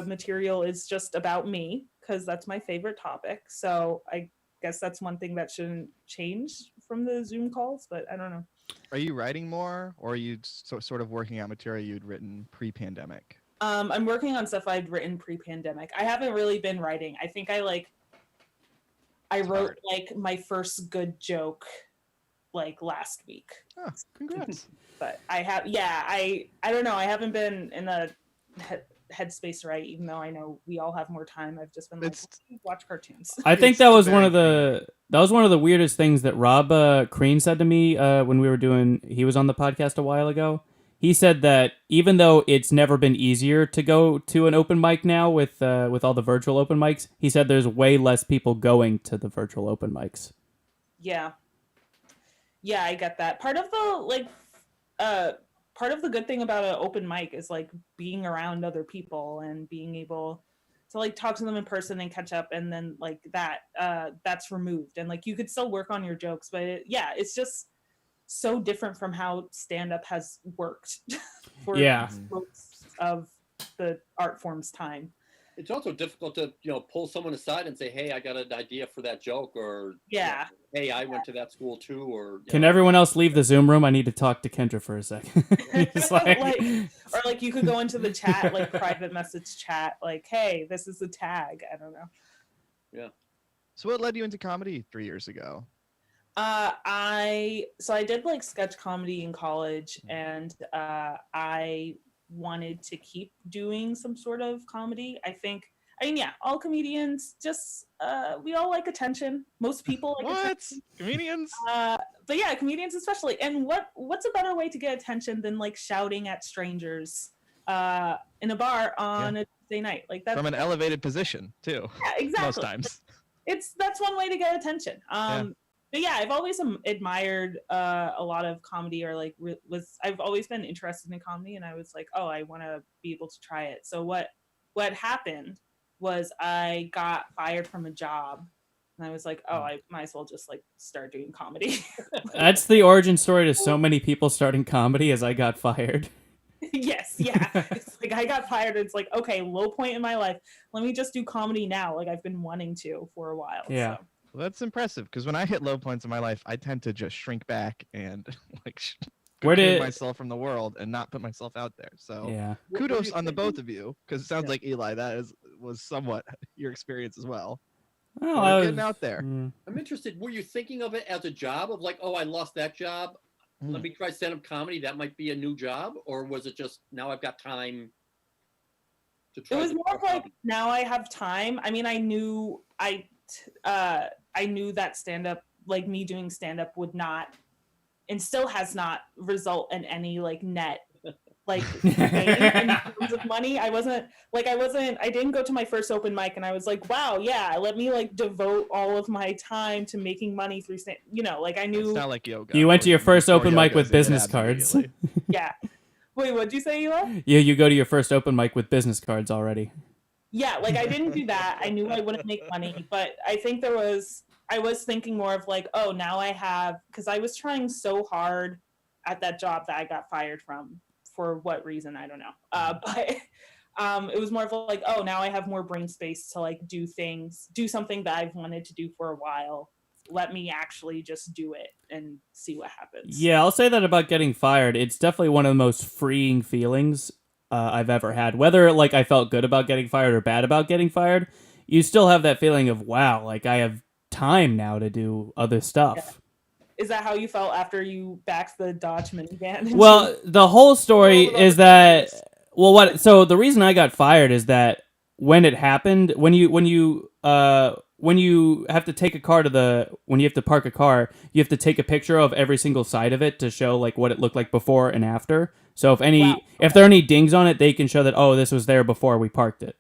material is just about me because that's my favorite topic. So I guess that's one thing that shouldn't change from the Zoom calls, but I don't know.
Are you writing more, or are you sort of working out material you'd written pre-pandemic?
I'm working on stuff I'd written pre-pandemic. I haven't really been writing. I think I wrote like my first good joke like last week.
Oh, congrats.
But I don't know. I haven't been in a headspace to write, even though I know we all have more time. I've just been like, watch cartoons.
I think that was one of the weirdest things that Rob Crean said to me when he was on the podcast a while ago. He said that even though it's never been easier to go to an open mic now with all the virtual open mics, he said there's way less people going to the virtual open mics.
Yeah, I get that. Part of the good thing about an open mic is like being around other people and being able to like talk to them in person and catch up, and then like that's removed, and like you could still work on your jokes, but it's just so different from how stand-up has worked for most of the art form's time.
It's also difficult to pull someone aside and say, hey, I got an idea for that joke, or hey, I went to that school too, or
can everyone else leave the Zoom room? I need to talk to Kendra for a second.
Or like you could go into the chat, like private message chat, like, hey, this is the tag. I don't know.
Yeah.
So what led you into comedy 3 years ago?
I did like sketch comedy in college, and I wanted to keep doing some sort of comedy. All comedians just we all like attention. Most people like attention.
Comedians?
But yeah, comedians especially. And what's a better way to get attention than like shouting at strangers in a bar on a Tuesday night. Like that's
From an elevated position too.
yeah, exactly.
Most times.
That's one way to get attention. But yeah, I've always admired a lot of comedy, or like I've always been interested in comedy, and I was like, oh, I want to be able to try it. So what happened was I got fired from a job, and I was like, oh, I might as well just like start doing comedy.
That's the origin story to so many people starting comedy, as I got fired.
Yes, yeah. It's like I got fired. It's like, okay, low point in my life. Let me just do comedy now. Like I've been wanting to for a while.
Yeah.
So.
Well, that's impressive, because when I hit low points in my life, I tend to just shrink back and like cocoon myself from the world and not put myself out there. So
Yeah.
kudos on the both of you, because it sounds like Eli, was somewhat your experience as well.
Oh,
We're getting out there.
I'm interested. Were you thinking of it as a job of like, oh, I lost that job. Let me try stand-up comedy. That might be a new job. Or was it just now I've got time to try?
It was more of like now I have time. I mean, I knew that stand-up, like me doing stand-up, would not, and still has not, result in any like net like in terms of money. I didn't go to my first open mic and I was like, wow, yeah, let me like devote all of my time to making money through like I knew.
It's not like yoga.
You went to your first open mic with business cards.
Yeah. Wait, what'd you say, Eli?
Yeah, you go to your first open mic with business cards already.
Yeah, like I didn't do that. I knew I wouldn't make money, but I think I was thinking more of like, oh, now I have, because I was trying so hard at that job that I got fired from. For what reason, I don't know. But it was more of like, oh, now I have more brain space to like do something that I've wanted to do for a while. Let me actually just do it and see what happens.
Yeah, I'll say that about getting fired. It's definitely one of the most freeing feelings I've ever had. Whether like I felt good about getting fired or bad about getting fired, you still have that feeling of, wow, like I have time now to do other stuff.
Yeah. Is that how you felt after you backed the Dodge minivan?
Well, the whole story is that, so the reason I got fired is that when it happened, when you have to take a car when you have to park a car, you have to take a picture of every single side of it to show like what it looked like before and after. So if there are any dings on it, they can show that, oh, this was there before we parked it.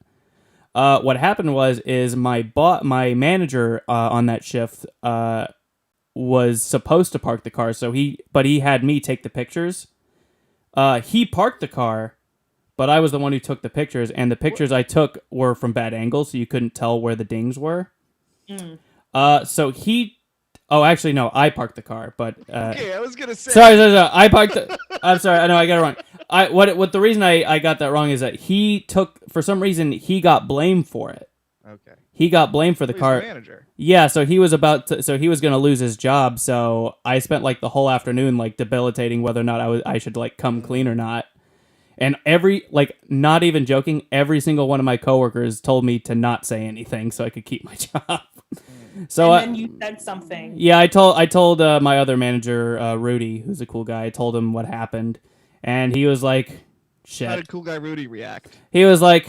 What happened is my manager on that shift was supposed to park the car, but he had me take the pictures. He parked the car, but I was the one who took the pictures, and the pictures I took were from bad angles, so you couldn't tell where the dings were. So he... Oh, actually, no, I parked the car, but...
okay, I was gonna say...
Sorry, I parked... I'm sorry, I know, I got it wrong. What the reason I got that wrong is that for some reason, he got blamed for it.
Okay.
He got blamed for the car.
The manager.
Yeah, so he was going to lose his job. So I spent like the whole afternoon like debilitating whether or not I should like come clean or not. And not even joking, every single one of my coworkers told me to not say anything so I could keep my job. So
and then you said something.
Yeah, I told my other manager, Rudy, who's a cool guy. I told him what happened, and he was like, "Shit."
How did cool guy Rudy react?
He was like,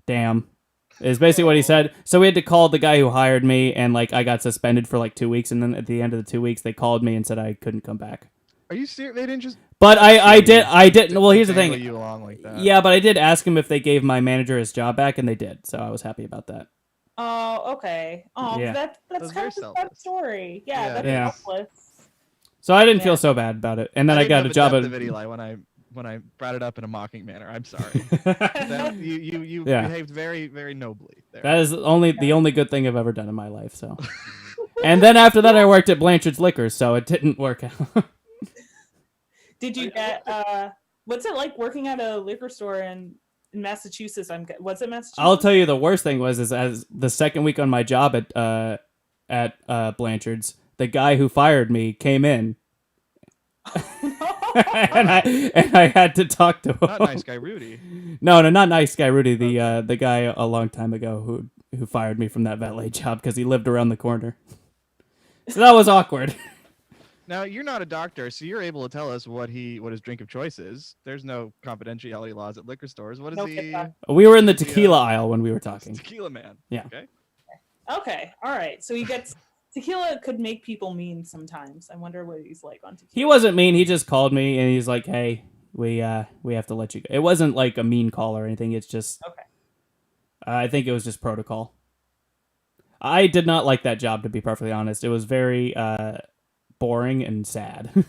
"Damn." Is basically what he said. So we had to call the guy who hired me, and like I got suspended for like 2 weeks, and then at the end of the 2 weeks, they called me and said I couldn't come back.
Are you serious? They didn't just...
But I did. Well, here's the thing.
You along like that.
Yeah, but I did ask him if they gave my manager his job back, and they did. So I was happy about that.
Oh, okay. Oh,
Yeah.
that's kind of a sad story. Yeah, that's helpless.
So I didn't feel so bad about it, and then I got a job at
Eli when I brought it up in a mocking manner. I'm sorry. You behaved very, very nobly there.
That is the only good thing I've ever done in my life. So, and then after that, I worked at Blanchard's Liquors, so it didn't work out.
Did you get what's it like working at a liquor store in Massachusetts? What's it, Massachusetts?
I'll tell you, the worst thing was as the second week on my job at Blanchard's, the guy who fired me came in. and I had to talk to him.
Not nice guy Rudy.
No, not nice guy Rudy. The guy a long time ago who fired me from that valet job because he lived around the corner. So that was awkward.
Now you're not a doctor, so you're able to tell us what his drink of choice is. There's no confidentiality laws at liquor stores. What is he?
We were in the tequila aisle when we were talking.
Tequila man.
Yeah.
Okay. All right. So he gets. Tequila could make people mean sometimes. I wonder what he's like on tequila.
He wasn't mean. He just called me and he's like, "Hey, we have to let you go. It wasn't like a mean call or anything. It's just
Okay.
I think it was just protocol. I did not like that job, to be perfectly honest. It was very boring and sad.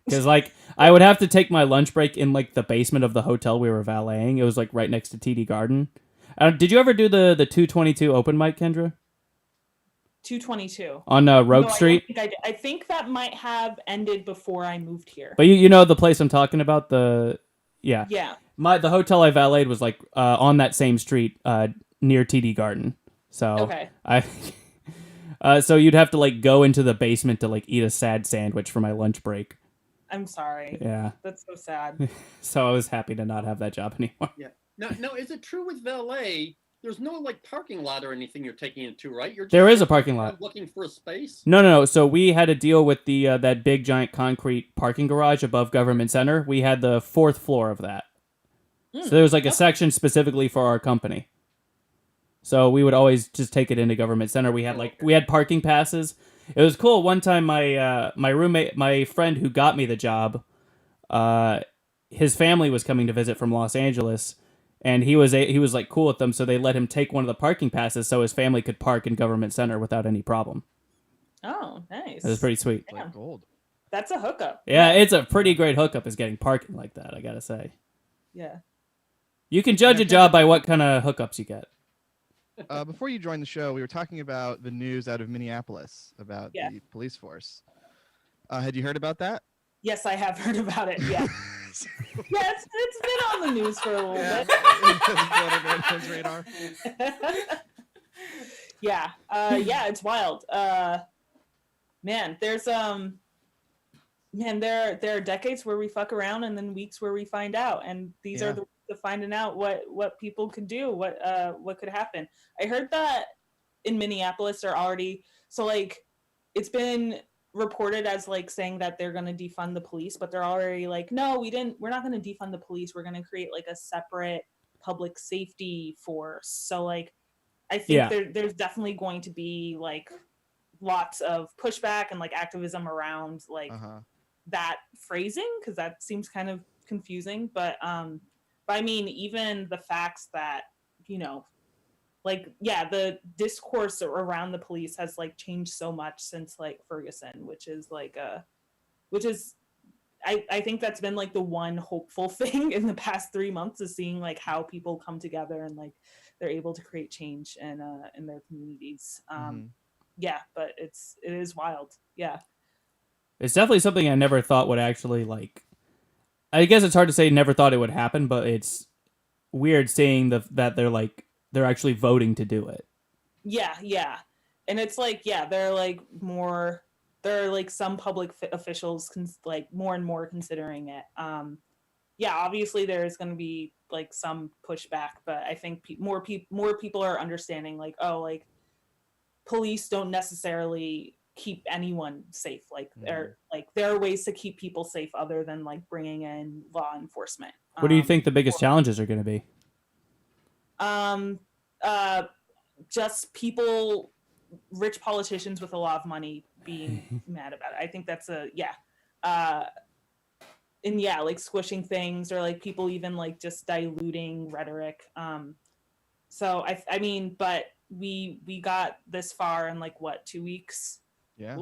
Because like I would have to take my lunch break in like the basement of the hotel we were valeting. It was like right next to TD Garden. Did you ever do the 222 open mic, Kendra?
222
On Rogue
No,
Street?
I don't think I did. I think that might have ended before I moved here.
But you know the place I'm talking about? Yeah.
Yeah.
The hotel I valeted was like on that same street near TD Garden. So
Okay.
so you'd have to like go into the basement to like eat a sad sandwich for my lunch break.
I'm sorry.
Yeah.
That's so sad.
So I was happy to not have that job anymore.
Yeah. No, is it true with valet? There's no like parking lot or anything you're taking it to, right? You're just
There is a parking lot.
looking for a space.
No. So we had to deal with the that big giant concrete parking garage above Government Center. We had the 4th floor of that. So there was like a section specifically for our company. So we would always just take it into Government Center. We had parking passes. It was cool. One time my roommate, my friend who got me the job, his family was coming to visit from Los Angeles, and he was like cool with them, so they let him take one of the parking passes so his family could park in Government Center without any problem.
Oh, nice.
It was pretty sweet.
It's like gold.
That's a hookup.
Yeah, it's a pretty great hookup is getting parking like that, I gotta say.
Yeah.
You can judge a job by what kind of hookups you get.
Before you joined the show, we were talking about the news out of Minneapolis about the police force. Had you heard about that?
Yes, I have heard about it. Yeah. Yeah, it's been on the news for a little bit.
Radar.
Yeah. Yeah, it's wild. Man, there's there are decades where we fuck around and then weeks where we find out, and these are the weeks of finding out what people could do, what could happen. I heard that in Minneapolis they're already it's been reported as like saying that they're going to defund the police, but they're already like, no, we're not going to defund the police, we're going to create like a separate public safety force. So like I think there's definitely going to be like lots of pushback and like activism around like that phrasing, because that seems kind of confusing. But I mean, even the facts that, the discourse around the police has like changed so much since like Ferguson, which is I think that's been like the one hopeful thing in the past 3 months, is seeing like how people come together and like they're able to create change in their communities. Yeah, but it is wild. Yeah.
It's definitely something I never thought would actually like. I guess it's hard to say never thought it would happen, but it's weird seeing that they're actually voting to do it. Yeah.
And it's like, there are like some public officials like more and more considering it. Obviously there's going to be like some pushback, but I think more people are understanding like, oh, like police don't necessarily keep anyone safe. Like there are ways to keep people safe other than like bringing in law enforcement.
What do you think the biggest challenges are going to be?
Just people, rich politicians with a lot of money being mad about it. I think that's like squishing things, or like people even like just diluting rhetoric. So I mean, but we got this far in like what, 2 weeks?
Yeah.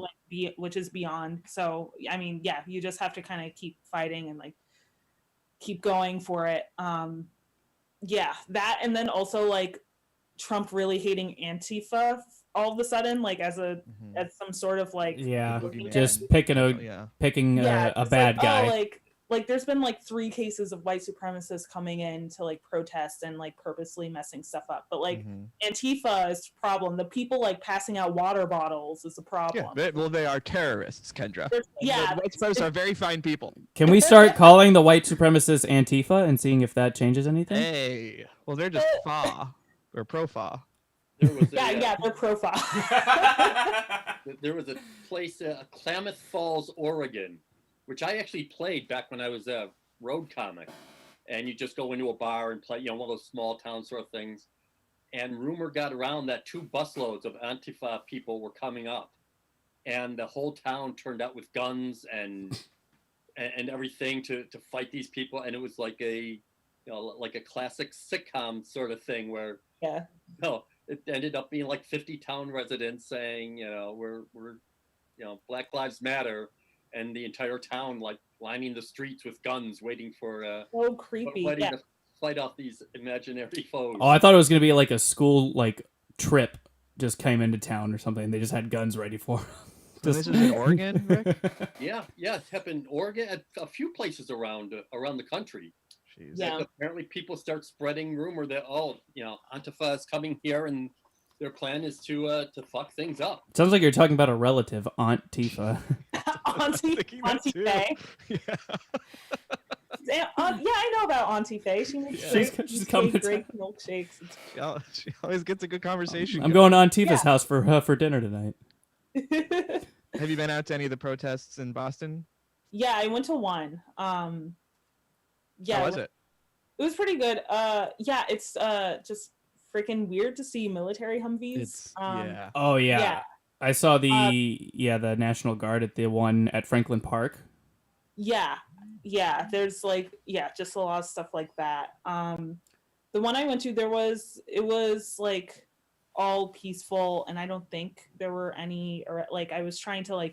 Which is beyond. So I mean, you just have to kind of keep fighting and like keep going for it. That, and then also like Trump really hating Antifa all of a sudden, like as some sort of like
just picking a bad guy.
Like there's been like 3 cases of white supremacists coming in to like protest and like purposely messing stuff up, but like Antifa is the problem. The people like passing out water bottles is a problem.
Well, they are terrorists, Kendra.
The
white supremacists are very fine people.
Can we start calling the white supremacists Antifa and seeing if that changes anything?
Hey, well, they're just FA or pro-FA.
They're
profile.
There was a place, Klamath Falls, Oregon, which I actually played back when I was a road comic. And you just go into a bar and play, one of those small town sort of things. And rumor got around that 2 busloads of Antifa people were coming up. And the whole town turned out with guns and and everything to fight these people, and it was like like a classic sitcom sort of thing where
Yeah.
it ended up being like 50 town residents saying, we're Black Lives Matter, and the entire town like lining the streets with guns, waiting for
So creepy.
waiting
Yeah.
to fight off these imaginary foes.
Oh, I thought it was gonna be like a school like trip just came into town or something. They just had guns ready for 'em.
And this is in Oregon, Rick?
Yeah, it's happened in Oregon, at a few places around the country.
Jeez.
Yeah.
Apparently, people start spreading rumor that Antifa is coming here, and their plan is to fuck things up.
Sounds like you're talking about a relative, Aunt Tifa.
Auntie
Thinking that
Auntie
too.
Faye.
Yeah.
Yeah, I know about Auntie Faye. She makes
Yeah.
great,
She's coming to
great milkshakes.
She always gets a good conversation.
I'm going to Aunt Tifa's
Yeah.
house for dinner tonight.
Have you been out to any of the protests in Boston?
Yeah, I went to one. Yeah,
How was it?
It was pretty good. Yeah, it's just freaking weird to see military Humvees.
It's
Oh yeah.
Yeah.
I saw the National Guard at the one at Franklin Park.
Yeah, there's just a lot of stuff like that. The one I went to, it was like all peaceful, and I don't think there were any, or like I was trying to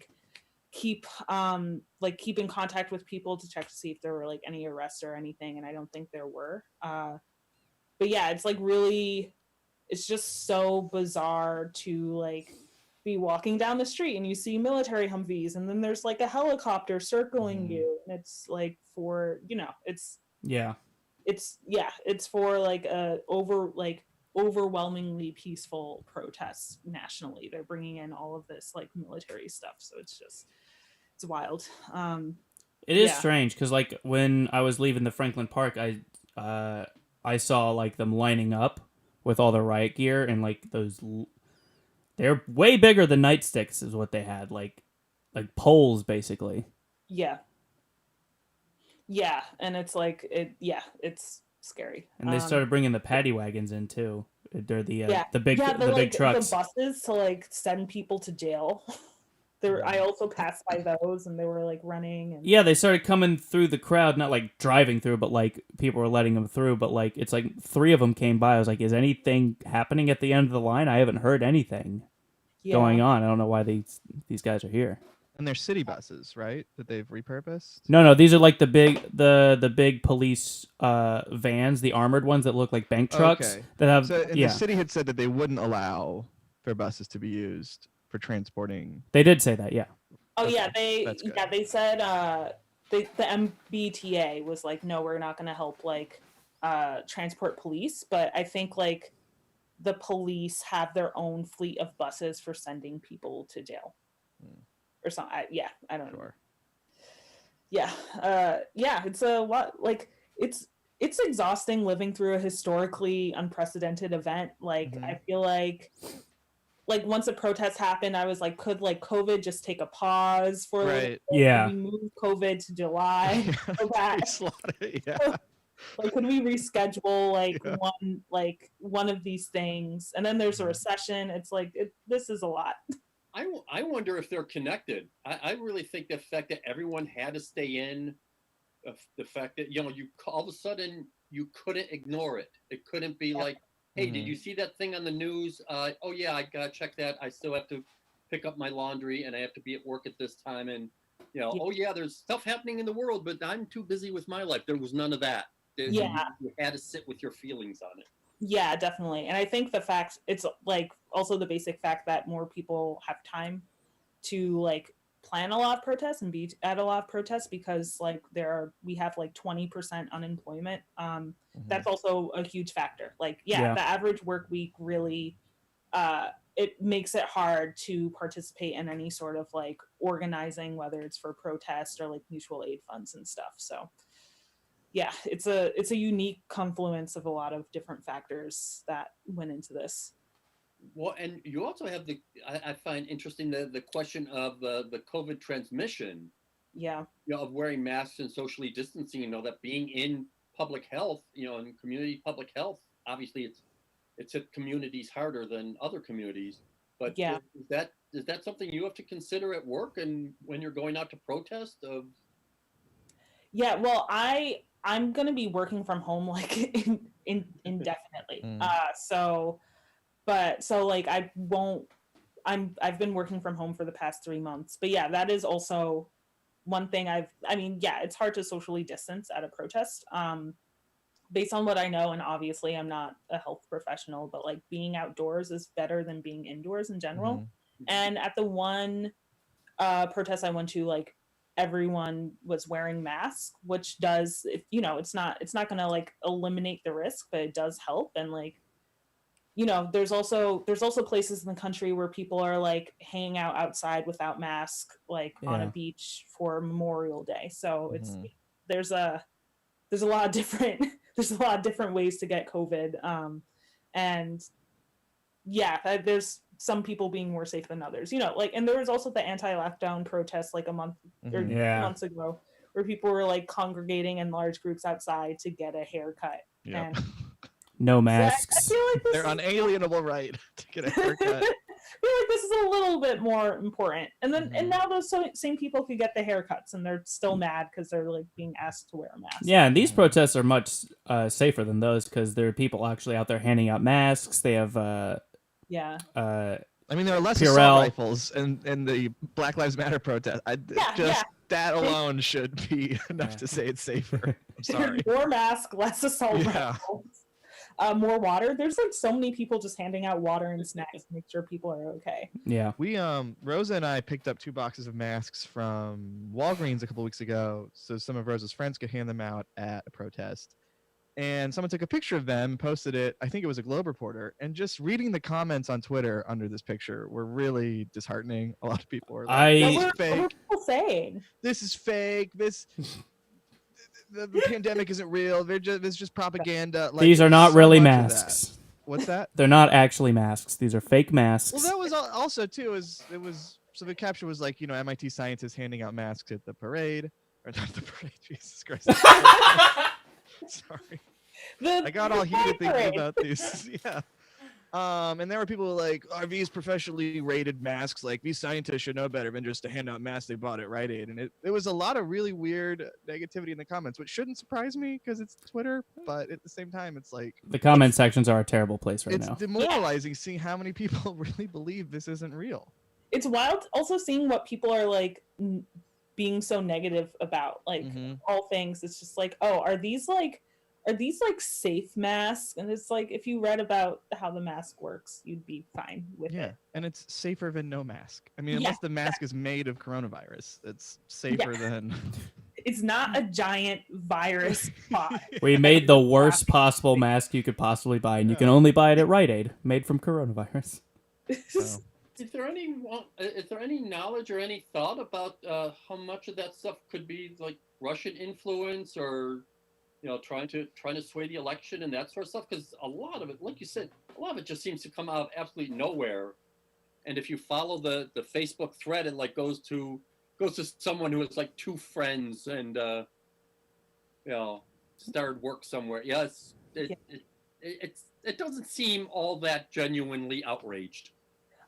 keep in contact with people to check to see if there were like any arrests or anything, and I don't think there were. But yeah, it's like really, it's just so bizarre to like be walking down the street and you see military Humvees, and then there's like a helicopter circling you, and it's like for it's for like a overwhelmingly peaceful protests nationally. They're bringing in all of this like military stuff, so it's wild.
It is
Yeah.
strange because like when I was leaving the Franklin Park, I saw like them lining up with all the riot gear, and like they're way bigger than nightsticks is what they had, like poles basically.
Yeah, and it's like it's scary.
And they started bringing the paddy wagons in too. They're the big
the
big trucks.
the buses to like send people to jail. I also passed by those, and they were like running. And
Yeah, they started coming through the crowd, not like driving through, but like people were letting them through. But like it's like 3 of them came by. I was like, is anything happening at the end of the line? I haven't heard anything going on. I don't know why these guys are here.
And they're city buses, right? That they've repurposed?
No, these are like the big police vans, the armored ones that look like bank trucks
Okay.
that have.
So the city had said that they wouldn't allow their buses to be used for transporting.
They did say that, yeah.
Oh
Okay,
yeah,
that's good.
they said the MBTA was like, no, we're not going to help like transport police, but I think like the police have their own fleet of buses for sending people to jail or something. I don't know.
Sure.
Yeah, it's a lot. Like it's exhausting living through a historically unprecedented event. Like I feel like once a protest happened, I was like, could like COVID just take a pause for a little bit?
Yeah.
Could we move COVID to July? So that,
Yeah.
like, could we reschedule one of these things? And then there's a recession. It's like this is a lot.
I wonder if they're connected. I really think the fact that everyone had to stay in, the fact that you all of a sudden you couldn't ignore it. It couldn't be like, hey, did you see that thing on the news? Oh yeah, I gotta check that. I still have to pick up my laundry, and I have to be at work at this time. And oh yeah, there's stuff happening in the world, but I'm too busy with my life. There was none of that. You had to sit with your feelings on it.
Yeah, definitely. And I think the fact it's like also the basic fact that more people have time to like plan a lot of protests and be at a lot of protests, because like we have like 20% unemployment. That's also a huge factor. Like the average work week really it makes it hard to participate in any sort of like organizing, whether it's for protest or like mutual aid funds and stuff. So yeah, it's a unique confluence of a lot of different factors that went into this.
Well, and you also have I find interesting the question of the COVID transmission.
Yeah.
Of wearing masks and socially distancing. That being in public health, in community public health, obviously it's hit communities harder than other communities. But
yeah,
is that something you have to consider at work and when you're going out to protest?
Yeah, well, I'm gonna be working from home like indefinitely.
Mm.
So like I won't. I've been working from home for the past 3 months, but yeah, that is also one thing I mean, yeah, it's hard to socially distance at a protest. Based on what I know, and obviously I'm not a health professional, but like being outdoors is better than being indoors in general.
Mhm.
And at the one protest I went to, like everyone was wearing masks, which does, if you know, it's not gonna like eliminate the risk, but it does help. And like, you know, there's also places in the country where people are like hanging out outside without mask, like on a
Yeah.
beach for Memorial Day. So it's
Mhm.
there's a there's a lot of different there's a lot of different ways to get COVID. And yeah, there's some people being more safe than others, you know, like, and there was also the anti-lockdown protest like a month or
Mhm.
Yeah.
months ago where people were like congregating in large groups outside to get a haircut.
Yep.
And
No
so I
masks.
feel like this
Their
is
unalienable right to get a haircut.
I feel like this is a little bit more important. And then and
Mhm.
now those same people could get the haircuts and they're still mad because they're like being asked to wear a mask.
Yeah, and these protests are much safer than those because there are people actually out there handing out masks. They have
Yeah.
I mean, there are less
Purell.
assault rifles in the Black Lives Matter protest.
Yeah,
Just that alone should be enough to say it's safer. I'm sorry.
More mask, less assault
Yeah.
rifles. More water. There's like so many people just handing out water and snacks to make sure people are okay.
yeah.
We Rosa and I picked up 2 boxes of masks from Walgreens a couple weeks ago, so some of Rosa's friends could hand them out at a protest. And someone took a picture of them, posted it. I think it was a Globe reporter. And just reading the comments on Twitter under this picture were really disheartening. A lot of people were like, "This is
What were
fake.
people saying?
This is fake. The pandemic isn't real. It's just propaganda." Like,
These are not
so
really
much of that.
masks.
What's that?
They're not actually masks. These are fake masks.
Well, that was also too. So the caption was like, MIT scientists handing out masks at the parade, or not the parade. Jesus Christ. Sorry. I got all heated thinking about these. Yeah. And there were people like, "Are these professionally rated masks? Like, these scientists should know better than just to hand out masks they bought at Rite Aid." And it was a lot of really weird negativity in the comments, which shouldn't surprise me because it's Twitter. But at the same time, it's like
The comment sections are a terrible place right
it's
now.
demoralizing seeing how many people really believe this isn't real.
It's wild also seeing what people are like being so negative about, like all things. It's just like, oh, are these like safe masks? And it's like, if you read about how the mask works, you'd be fine with it.
And it's safer than no mask. I mean, unless the mask is made of coronavirus, it's safer than.
It's not a giant virus spot.
We made the worst possible mask you could possibly buy, and you can only buy it at Rite Aid, made from coronavirus.
So.
Is there any knowledge or any thought about how much of that stuff could be like Russian influence, or trying to sway the election and that sort of stuff? Because a lot of it, like you said, a lot of it just seems to come out of absolutely nowhere. And if you follow the Facebook thread, it like goes to someone who has like 2 friends and started work somewhere. Yes, it doesn't seem all that genuinely outraged.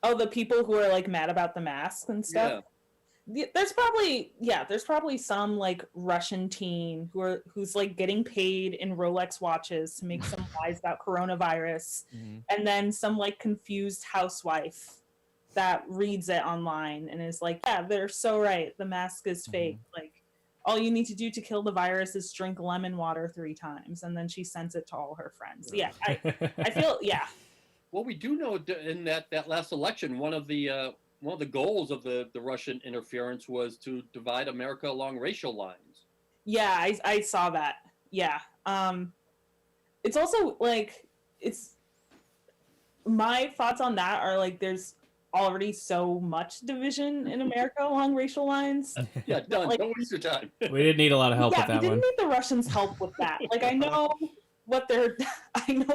Oh, the people who are like mad about the masks and stuff. Yeah. There's probably some like Russian teen who's like getting paid in Rolex watches to make some lies about coronavirus, and then some like confused housewife that reads it online and is like, yeah, they're so right, the mask is fake. Like, all you need to do to kill the virus is drink lemon water 3 times, and then she sends it to all her friends. Yeah, I feel
Well, we do know in that last election, one of the goals of the Russian interference was to divide America along racial lines.
Yeah, I saw that. Yeah. It's also like, it's my thoughts on that are like, there's already so much division in America along rational lines.
Yeah, done. Like, don't waste your time.
We didn't need a lot of help with that
we
one.
didn't need the Russians' help with that. Like, I know what they're trying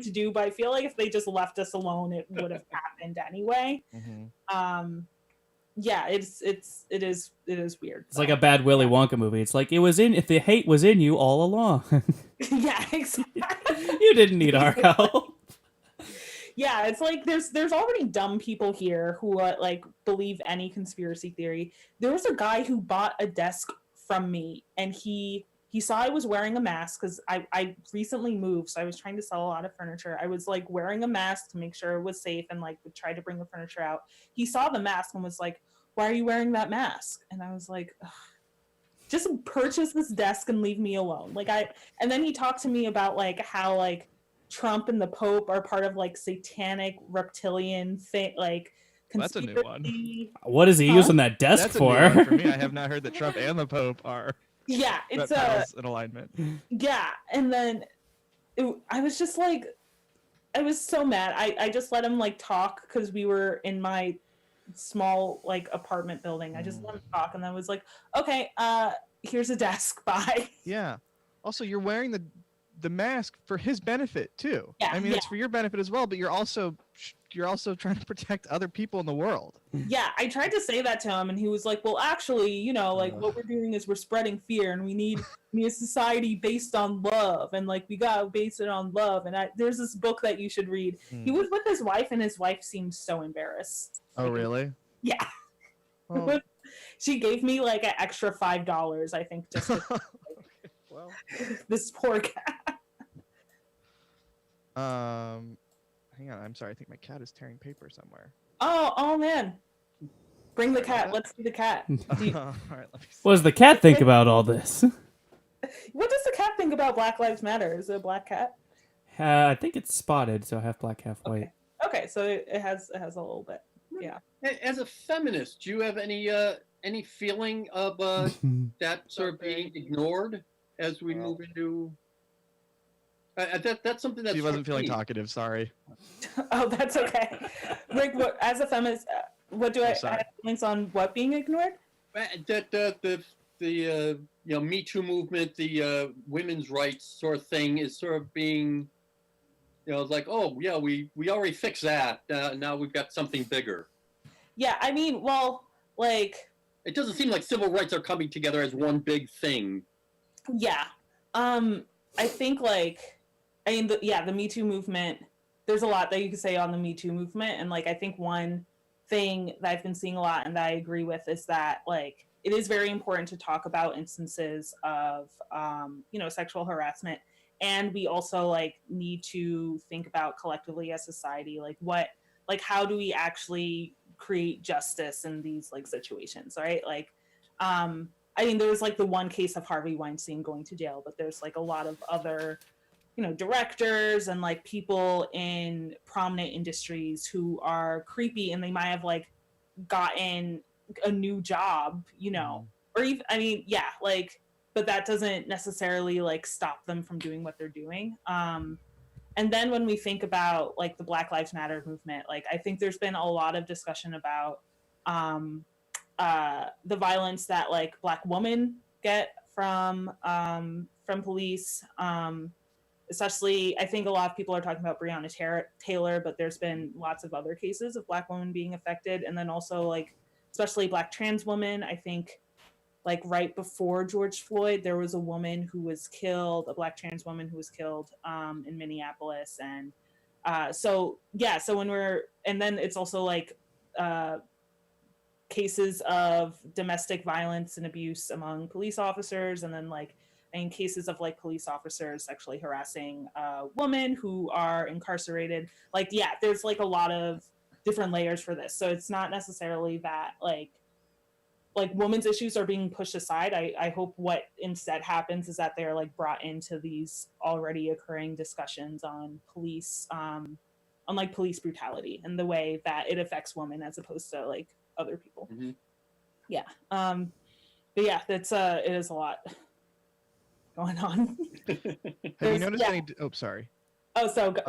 to do, but I feel like if they just left us alone, it would have happened anyway. Yeah, it is weird.
It's like a bad Willy Wonka movie. It's like, if the hate was in you all along.
Yeah, exactly.
You didn't need our help.
Yeah, it's like there's already dumb people here who like believe any conspiracy theory. There was a guy who bought a desk from me, and he saw I was wearing a mask because I recently moved, so I was trying to sell a lot of furniture. I was like wearing a mask to make sure it was safe and like would try to bring the furniture out. He saw the mask and was like, "Why are you wearing that mask?" And I was like, ugh, just purchase this desk and leave me alone. And then he talked to me about like how like Trump and the Pope are part of like satanic reptilian thing, like
That's a new one.
conspiracy.
What is he using that desk
That's a
for?
new one for me. I have not heard that Trump and the Pope are
Yeah, it's
in alignment.
yeah. And then I was just like, I was so mad. I just let him like talk because we were in my small like apartment building. I just let him talk, and then was like, okay, here's a desk. Bye.
Yeah. Also, you're wearing the mask for his benefit too.
Yeah,
I mean,
yeah.
it's for your benefit as well, but you're also trying to protect other people in the world.
Yeah, I tried to say that to him, and he was like, well, actually, you know, like what we're doing is we're spreading fear, and we need a society based on love, and like we gotta base it on love. And there's this book that you should read. He was with his wife, and his wife seemed so embarrassed.
Oh, really?
Yeah.
Well,
She gave me like an extra $5, I think, just to,
well.
this poor cat.
Hang on. I'm sorry. I think my cat is tearing paper somewhere.
Oh man. Bring the
Sorry about
cat.
that.
Let's see the cat.
All right. Let me see.
What does the cat think about all this?
What does the cat think about Black Lives Matter? Is it a black cat?
I think it's spotted, so half black, half white.
Okay, so it has a little bit. Yeah.
As a feminist, do you have any feeling of that sort of being ignored as we move into? That's something that's.
She wasn't feeling talkative. Sorry.
Oh, that's okay. Rick, as a feminist, what do I
sorry.
have feelings on what being ignored?
That the Me Too movement, the women's rights sort of thing is sort of being, it's like, oh yeah, we already fixed that. Now we've got something bigger.
Yeah, I mean, well, like.
It doesn't seem like civil rights are coming together as one big thing.
Yeah. I think like, the Me Too movement, there's a lot that you could say on the Me Too movement. And like, I think one thing that I've been seeing a lot and that I agree with is that like, it is very important to talk about instances of, sexual harassment. And we also like need to think about collectively as society, how do we actually create justice in these like situations, right? Like, there was like the one case of Harvey Weinstein going to jail, but there's like a lot of other, directors and like people in prominent industries who are creepy, and they might have like gotten a new job, or even, but that doesn't necessarily like stop them from doing what they're doing. And then when we think about like the Black Lives Matter movement, like I think there's been a lot of discussion about the violence that like Black women get from police. Especially, I think a lot of people are talking about Breonna Taylor, but there's been lots of other cases of Black women being affected. And then also like, especially Black trans women, I think like right before George Floyd, there was a woman who was killed, a Black trans woman who was killed in Minneapolis. And so and then it's also like cases of domestic violence and abuse among police officers. And then like, in cases of like police officers sexually harassing women who are incarcerated. Like, yeah, there's like a lot of different layers for this. So it's not necessarily that like women's issues are being pushed aside. I hope what instead happens is that they're like brought into these already occurring discussions on police, on like police brutality and the way that it affects women as opposed to like other people.
Mm-hmm.
Yeah. But yeah, that's it is a lot going on.
Have you noticed any? Oh, sorry.
Oh, so go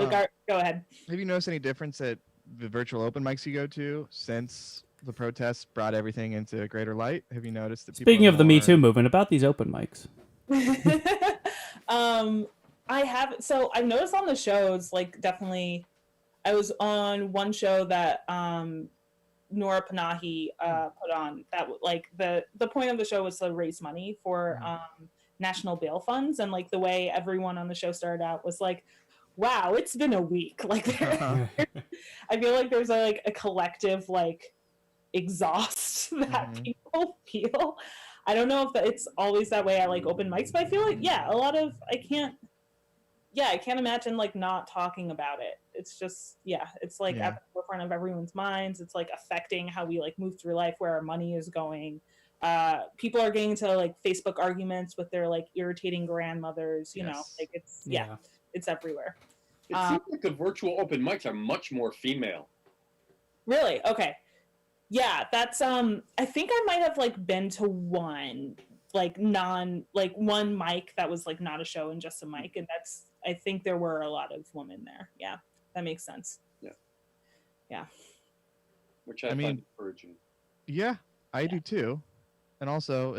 ahead.
Have you noticed any difference at the virtual open mics you go to since the protests brought everything into a greater light? Have you noticed that?
Speaking of the Me Too movement, about these open mics.
I have. So I've noticed on the shows, like definitely, I was on one show that Nora Panahi put on. That like the point of the show was to raise money for national bail funds, and like the way everyone on the show started out was like, wow, it's been a week. Like I feel like there's a collective like exhaust that people feel. I don't know if it's always that way at like open mics, but I feel like a lot of I can't imagine like not talking about it. It's just it's like at the forefront of everyone's minds. It's like affecting how we like move through life, where our money is going. People are getting into like Facebook arguments with their like irritating grandmothers, you know, like it's it's everywhere.
It seems like the virtual open mics are much more female.
Really? Okay. Yeah, that's I think I might have like been to one like one mic that was like not a show and just a mic, and I think there were a lot of women there. Yeah, that makes sense. Yeah.
Which I find encouraging.
Yeah, I do too. And also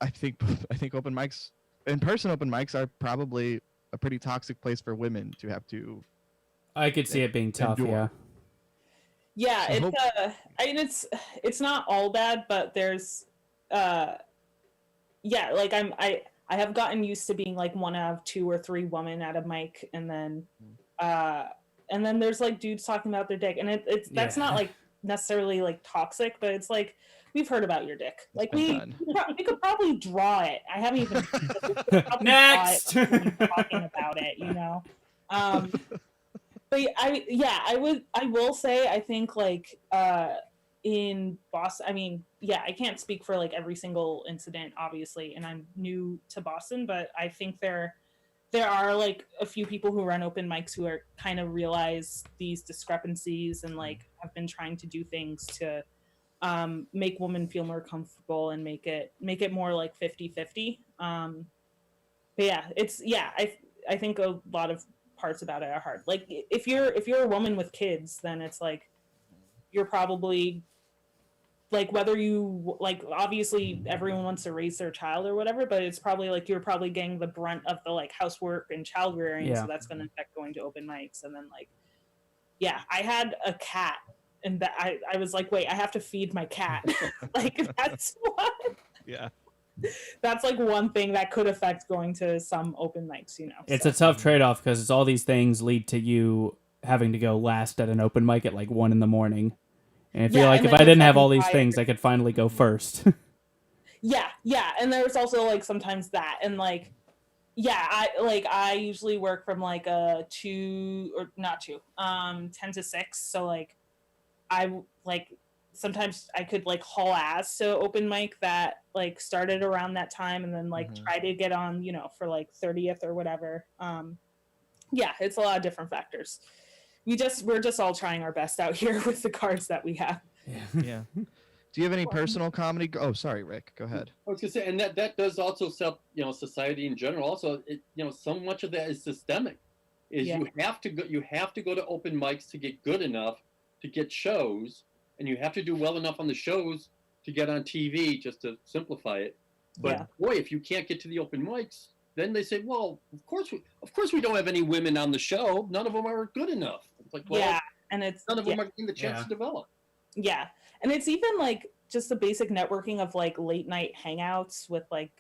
I think open mics, in-person open mics, are probably a pretty toxic place for women to have to.
I could see it being tough,
endure.
Yeah,
So
I mean it's not all bad, but there's like I have gotten used to being like one out of 2 or 3 women at a mic, and then there's like dudes talking about their dick, and that's not like necessarily like toxic, but it's like, we've heard about your dick. Like we could probably draw it. I haven't even
next
talking about it, you know. But I will say, I think like in Boston, I mean, I can't speak for like every single incident, obviously, and I'm new to Boston, but I think there are like a few people who run open mics who are kind of realize these discrepancies and like have been trying to do things to make women feel more comfortable and make it more like 50-50. But I think a lot of parts about it are hard. Like if you're a woman with kids, then it's like you're probably like, whether you like, obviously everyone wants to raise their child or whatever, but it's probably like you're probably getting the brunt of the like housework and child rearing, so that's going to affect going to open mics. And then like I had a cat, and that I was like, wait, I have to feed my cat. Like that's like one thing that could affect going to some open mics, you know.
It's a tough trade-off, because all these things lead to you having to go last at an open mic at like 1 a.m. And I feel like if I didn't have all these things, I could finally go first.
And there's also like sometimes that, and like I usually work from like 10 to 6, so like I like sometimes I could like haul ass to open mic that like started around that time, and then like try to get on, you know, for like 30th or whatever. It's a lot of different factors. We're just all trying our best out here with the cards that we have.
Yeah. Do you have any personal comedy? Oh, sorry, Rick. Go ahead.
I was gonna say, and that does also help, you know, society in general. Also, so much of that is systemic. You have to go to open mics to get good enough to get shows, and you have to do well enough on the shows to get on TV. Just to simplify it, but boy, if you can't get to the open mics, then they say, well, of course we don't have any women on the show. None of them are good enough. It's like, well,
and it's
none of them are getting the chance to develop.
Yeah, and it's even like just the basic networking of like late night hangouts with like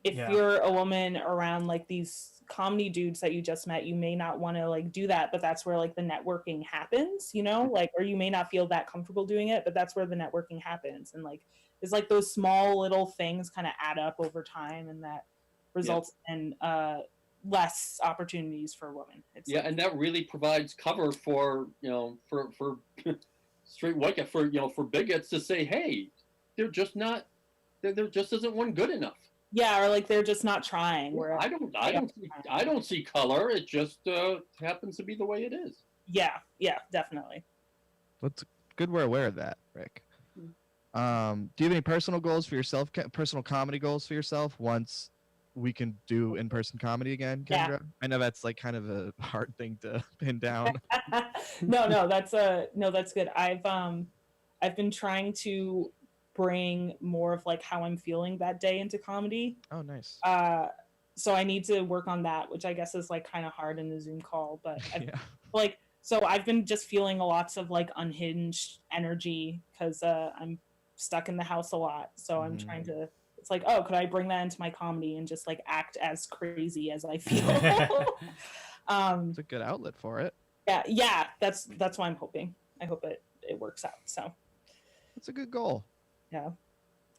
if you're a woman around like these comedy dudes that you just met, you may not want to like do that, but that's where like the networking happens, you know, like, or you may not feel that comfortable doing it, but that's where the networking happens. And like it's like those small little things kind of add up over time, and that results in less opportunities for women. It's
and that really provides cover for, you know, for straight white guy, for, you know, for bigots to say, hey, there just isn't one good enough.
Yeah, or like they're just not trying. Where
I don't see color. It just happens to be the way it is.
Yeah, definitely.
That's good. We're aware of that, Rick. Do you have any personal goals for yourself? Personal comedy goals for yourself once we can do in-person comedy again, Kendra?
Yeah.
I know that's like kind of a hard thing to pin down.
No, that's good. I've been trying to bring more of like how I'm feeling that day into comedy.
Oh, nice.
So I need to work on that, which I guess is like kind of hard in the Zoom call, but so I've been just feeling lots of like unhinged energy because I'm stuck in the house a lot. So I'm trying to, it's like, oh, could I bring that into my comedy and just like act as crazy as I feel?
It's a good outlet for it.
Yeah, that's why I'm hoping. I hope it works out. So
That's a good goal.
Yeah.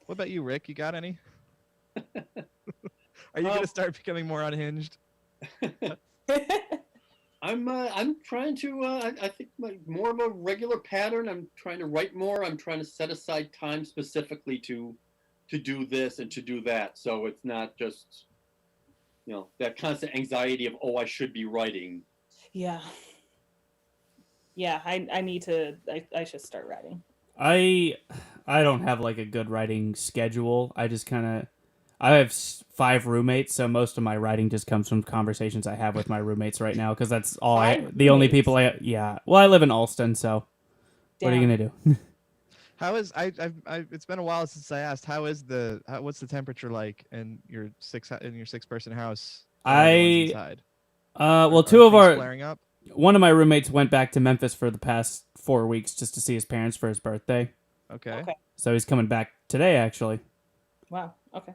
What about you, Rick? You got any? Are you gonna start becoming more unhinged?
I'm trying to. I think more of a regular pattern. I'm trying to write more. I'm trying to set aside time specifically to do this and to do that. So it's not just that constant anxiety of I should be writing.
Yeah. Yeah, I need to. I should start writing.
I don't have like a good writing schedule. I just kind of I have 5 roommates, so most of my writing just comes from conversations I have with my roommates right now because that's all the only people yeah. Well, I live in Alston, so what are you going to do?
How is it's been a while since I asked. What's the temperature like in your 6-person house? Inside?
Well,
flaring up?
One of my roommates went back to Memphis for the past 4 weeks just to see his parents for his birthday.
Okay.
So he's coming back today, actually.
Wow. Okay.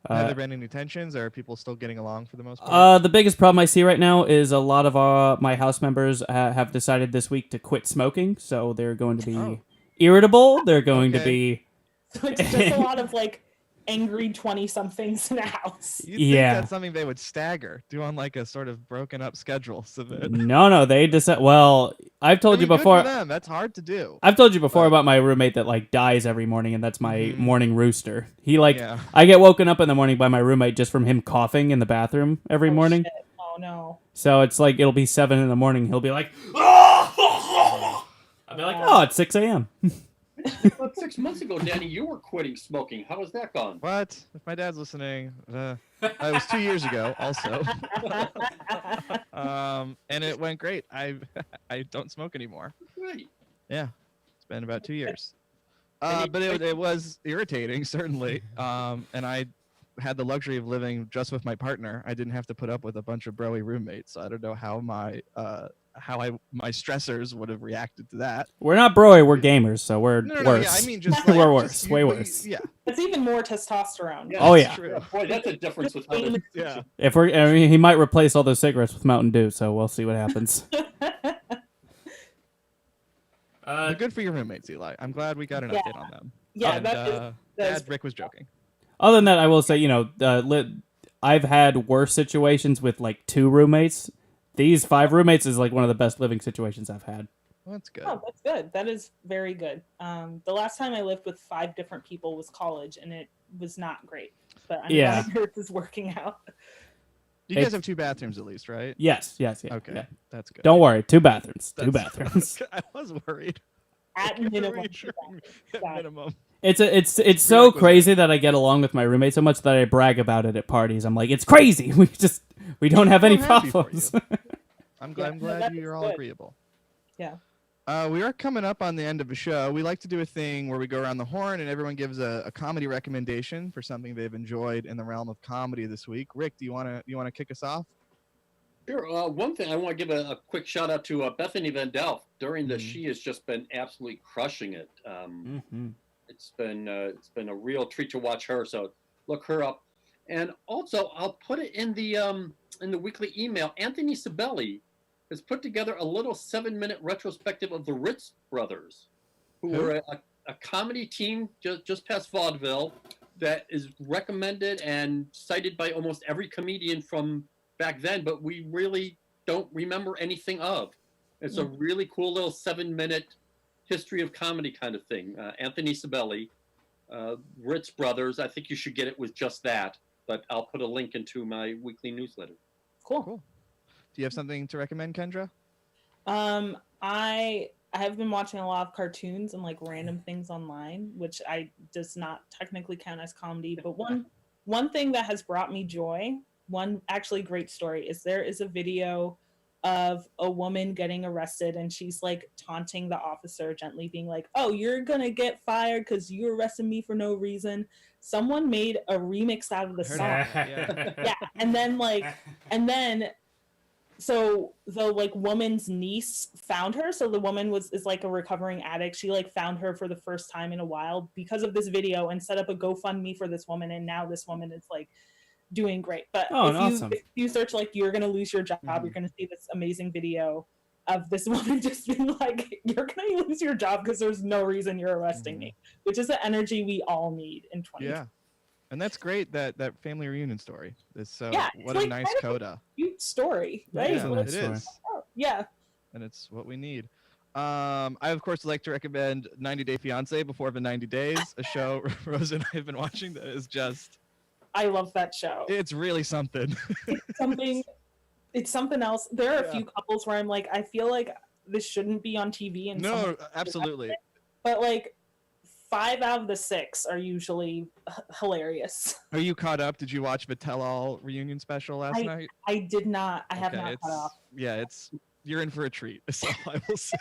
Have there been any tensions, or are people still getting along for the most part?
The biggest problem I see right now is a lot of my house members have decided this week to quit smoking, so they're going to be irritable. They're going to be...
So it's just a lot of like angry 20-somethings in the house.
You'd think that's something they would stagger, do on like a sort of broken up schedule. So that...
No, they decide. Well, I've told you before.
Good for them. That's hard to do.
I've told you before about my roommate that like dies every morning, and that's my morning rooster. He I get woken up in the morning by my roommate just from him coughing in the bathroom every morning.
Shit. Oh no.
So it's like it'll be 7 a.m. He'll be like, I'll be like, oh, it's 6 a.m.
About 6 months ago, Danny, you were quitting smoking. How has that gone?
What? If my dad's listening, it was 2 years ago, also. And it went great. I don't smoke anymore.
Great.
Yeah, it's been about 2 years. But it was irritating, certainly. And I had the luxury of living just with my partner. I didn't have to put up with a bunch of broy roommates. So I don't know how my stressors would have reacted to that.
We're not broy, we're gamers, so we're worse.
Yeah, I mean, just
we're worse, way worse.
Yeah,
it's even more testosterone.
Yeah,
oh yeah.
True. Yeah, boy, that's a difference with others.
Yeah.
He might replace all those cigarettes with Mountain Dew, so we'll see what happens.
Good for your roommates, Eli. I'm glad we got an update on them.
Yeah,
and, Dad, Rick was joking.
Other than that, I will say, I've had worse situations with like 2 roommates. These 5 roommates is like one of the best living situations I've had.
Well, that's good.
Oh, that's good. That is very good. The last time I lived with 5 different people was college, and it was not great. But I'm glad yours is working out.
You guys have 2 bathrooms at least, right?
Yes. Yeah,
okay,
yeah.
That's good.
Don't worry, 2 bathrooms. 2 bathrooms.
I was worried.
At minimum.
At minimum.
It's so crazy that I get along with my roommate so much that I brag about it at parties. I'm like, it's crazy. We don't have any problems.
I'm glad you're all agreeable.
Yeah.
We are coming up on the end of the show. We like to do a thing where we go around the horn and everyone gives a comedy recommendation for something they've enjoyed in the realm of comedy this week. Rick, do you want to kick us off?
Sure. One thing I want to give a quick shout out to Bethany Van Delft. During this, she has just been absolutely crushing it. It's been a real treat to watch her. So look her up. And also, I'll put it in the weekly email. Anthony Sibeli has put together a little 7-minute retrospective of the Ritz brothers, who were a comedy team just past vaudeville that is recommended and cited by almost every comedian from back then, but we really don't remember anything of. It's a really cool little 7-minute history of comedy kind of thing. Anthony Sibeli, Ritz brothers. I think you should get it with just that. But I'll put a link into my weekly newsletter.
Cool.
Do you have something to recommend, Kendra?
I have been watching a lot of cartoons and like random things online, which does not technically count as comedy. But one thing that has brought me joy, one actually great story, is there is a video of a woman getting arrested and she's like taunting the officer gently, being like, oh, you're gonna get fired because you arrested me for no reason. Someone made a remix out of the song. Yeah. And then so the like woman's niece found her. So the woman is like a recovering addict. She like found her for the first time in a while because of this video and set up a GoFundMe for this woman, and now this woman is like doing great. But
awesome.
if you search like you're gonna lose your job, you're gonna see this amazing video. of this woman just being like, "You're gonna lose your job because there's no reason you're arresting me," which is the energy we all need in 2020.
Yeah, and that's great that family reunion story is so.
Yeah,
What
it's
a
like
nice
kind of
coda.
Cute story, right?
Yeah,
Yeah,
nice
it
story.
is,
Yeah.
and it's what we need. I of course like to recommend 90 Day Fiance Before the 90 Days, a show Rose and I have been watching that is just.
I love that show.
It's really something.
It's something else. There are a
Yeah.
few couples where I'm like, I feel like this shouldn't be on TV. And
No,
someone-
absolutely.
but like 5 out of the 6 are usually hilarious.
Are you caught up? Did you watch the Tell All reunion special last night?
I did not. I have
Okay,
not caught up.
Yeah, you're in for a treat. Is all I will say.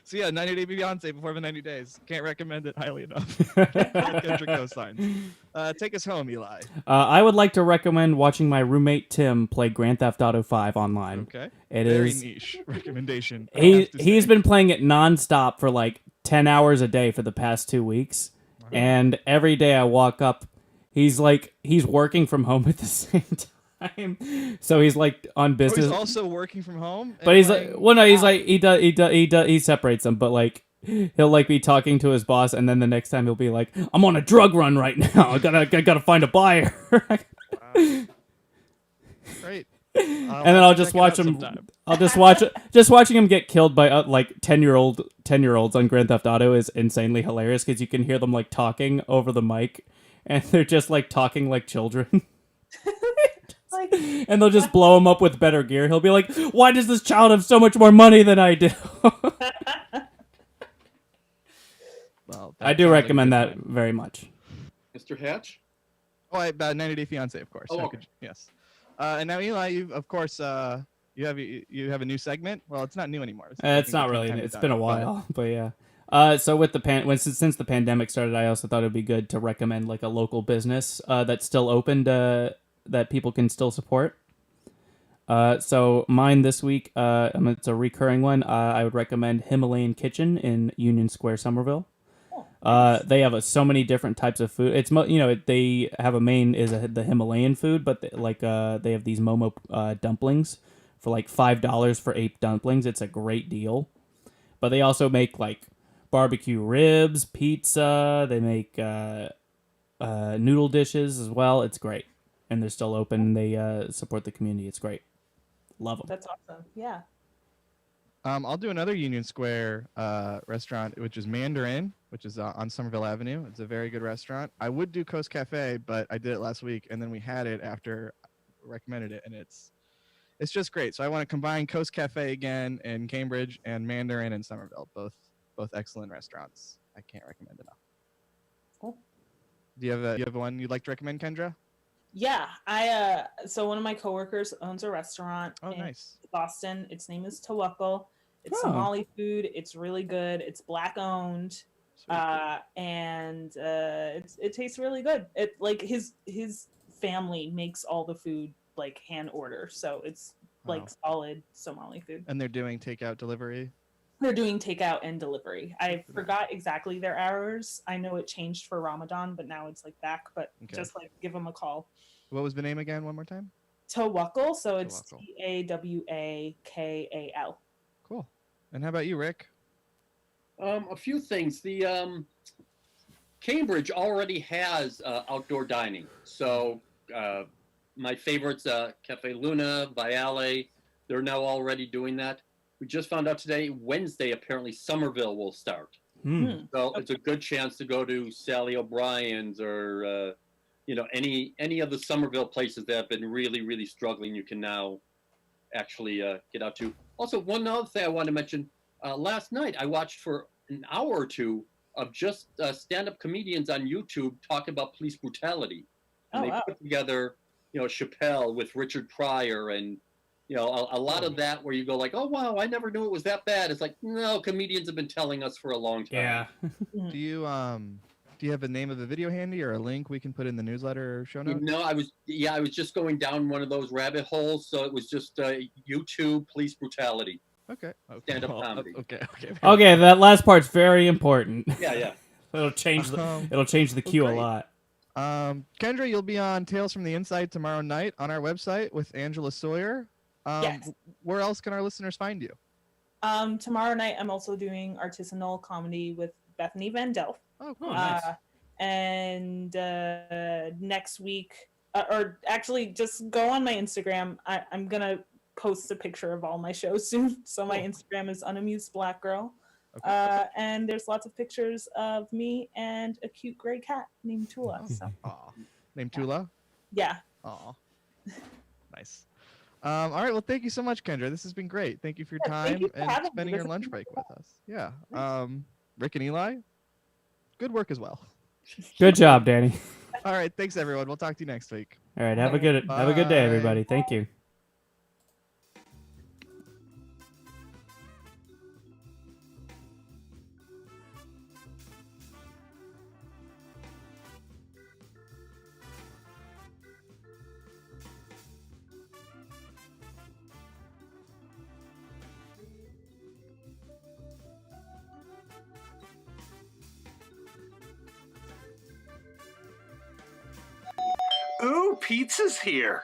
So yeah, 90 Day Fiance Before the 90 Days. Can't recommend it highly enough. Kendrick cosigns. Take us home, Eli.
I would like to recommend watching my roommate Tim play Grand Theft Auto 5 online.
Okay.
It
Very
is
niche recommendation. I
he's
have to say.
been playing it nonstop for like 10 hours a day for the past 2 weeks.
Wow.
And every day I walk up, he's working from home at the same time. So he's like on
Oh,
business.
he's also working from home.
But he's like, well, no, he's like, he separates them, but like, he'll like be talking to his boss, and then the next time he'll be like, I'm on a drug run right now. I gotta find a buyer.
Wow. Great.
And then I'll just watch him. I'll just watching him get killed by like 10-year-olds on Grand Theft Auto is insanely hilarious because you can hear them like talking over the mic, and they're just like talking like children.
Like,
And they'll just blow him up with better gear. He'll be like, "Why does this child have so much more money than I do?"
Well,
I do recommend that very much.
Mr. Hatch?
Oh, 90 Day Fiance, of course.
Oh,
How
okay.
could you- yes. And now, Eli, you of course you have a new segment. Well, it's not new anymore.
It's not really. It's been a while, but yeah. So with the since the pandemic started, I also thought it'd be good to recommend like a local business that's still open that people can still support. So mine this week, it's a recurring one. I would recommend Himalayan Kitchen in Union Square, Somerville. They have so many different types of food. It's they have a main the Himalayan food, but they have these Momo dumplings for like $5 for 8 dumplings. It's a great deal. But they also make like barbecue ribs, pizza. They make noodle dishes as well. It's great, and they're still open. They support the community. It's great. Love them.
that's awesome. Yeah.
I'll do another Union Square restaurant, which is Mandarin, which is on Somerville Avenue. It's a very good restaurant. I would do Coast Cafe, but I did it last week, and then we had it after I recommended it, and it's just great. So I want to combine Coast Cafe again in Cambridge and Mandarin in Somerville, both excellent restaurants. I can't recommend enough.
Cool.
Do you have one you'd like to recommend, Kendra?
Yeah. So one of my coworkers owns a restaurant
Oh,
in
nice.
Boston. Its name is Tawakkul. It's
Oh.
Somali food. It's really good. It's Black owned.
Sweet.
And it tastes really good. It like his family makes all the food like hand order, so it's like
Wow.
solid Somali food.
And they're doing takeout delivery.
They're doing takeout and delivery. I forgot exactly their hours. I know it changed for Ramadan, but now it's like back. But
Okay.
just like give them a call.
What was the name again? One more time.
Tawakkul, so it's
Tawakkul.
Tawakal.
Cool. And how about you, Rick?
A few things. The Cambridge already has outdoor dining. So my favorites, Cafe Luna, Viale, they're now already doing that. We just found out today, Wednesday, apparently Somerville will start. So it's a good chance to go to Sally O'Brien's or any of the Somerville places that have been really, really struggling. You can now actually get out to. Also, one other thing I want to mention. Last night, I watched for an hour or two of just stand-up comedians on YouTube talk about police brutality. And
Oh,
they
wow.
put together, Chappelle with Richard Pryor and, a lot of that where you go like, oh, wow, I never knew it was that bad. It's like, no, comedians have been telling us for a long time.
Yeah.
Do you have a name of the video handy or a link we can put in the newsletter or show notes?
No, I was just going down one of those rabbit holes. So it was just YouTube police brutality.
Okay.
Stand-up
Well,
comedy.
Okay.
Okay, that last part's very important.
Yeah.
It'll change the queue
great.
a lot.
Kendra, you'll be on Tales from the Inside tomorrow night on our website with Angela Sawyer.
Yes.
Where else can our listeners find you?
Tomorrow night I'm also doing artisanal comedy with Bethany Van Delft.
Oh,
Oh,
cool.
nice.
And next week, or actually, just go on my Instagram. I'm gonna post a picture of all my shows soon. So my
Cool.
Instagram is unamused black girl.
Okay.
And there's lots of pictures of me and a cute gray cat named Tula.
Oh.
So
Aw. Named
Yeah.
Tula?
yeah,
Aw. Nice. All right. Well, thank you so much, Kendra. This has been great. Thank you for your
Yeah, thank
time
you for
and
having me.
spending
This
your
has
lunch
been
break
really
with us. Yeah.
Nice.
Rick and Eli, good work as well.
Good job, Danny.
All right. Thanks, everyone. We'll talk to you next week.
All right, have a good day,
Bye.
everybody. Thank you.
Ooh, pizza's here.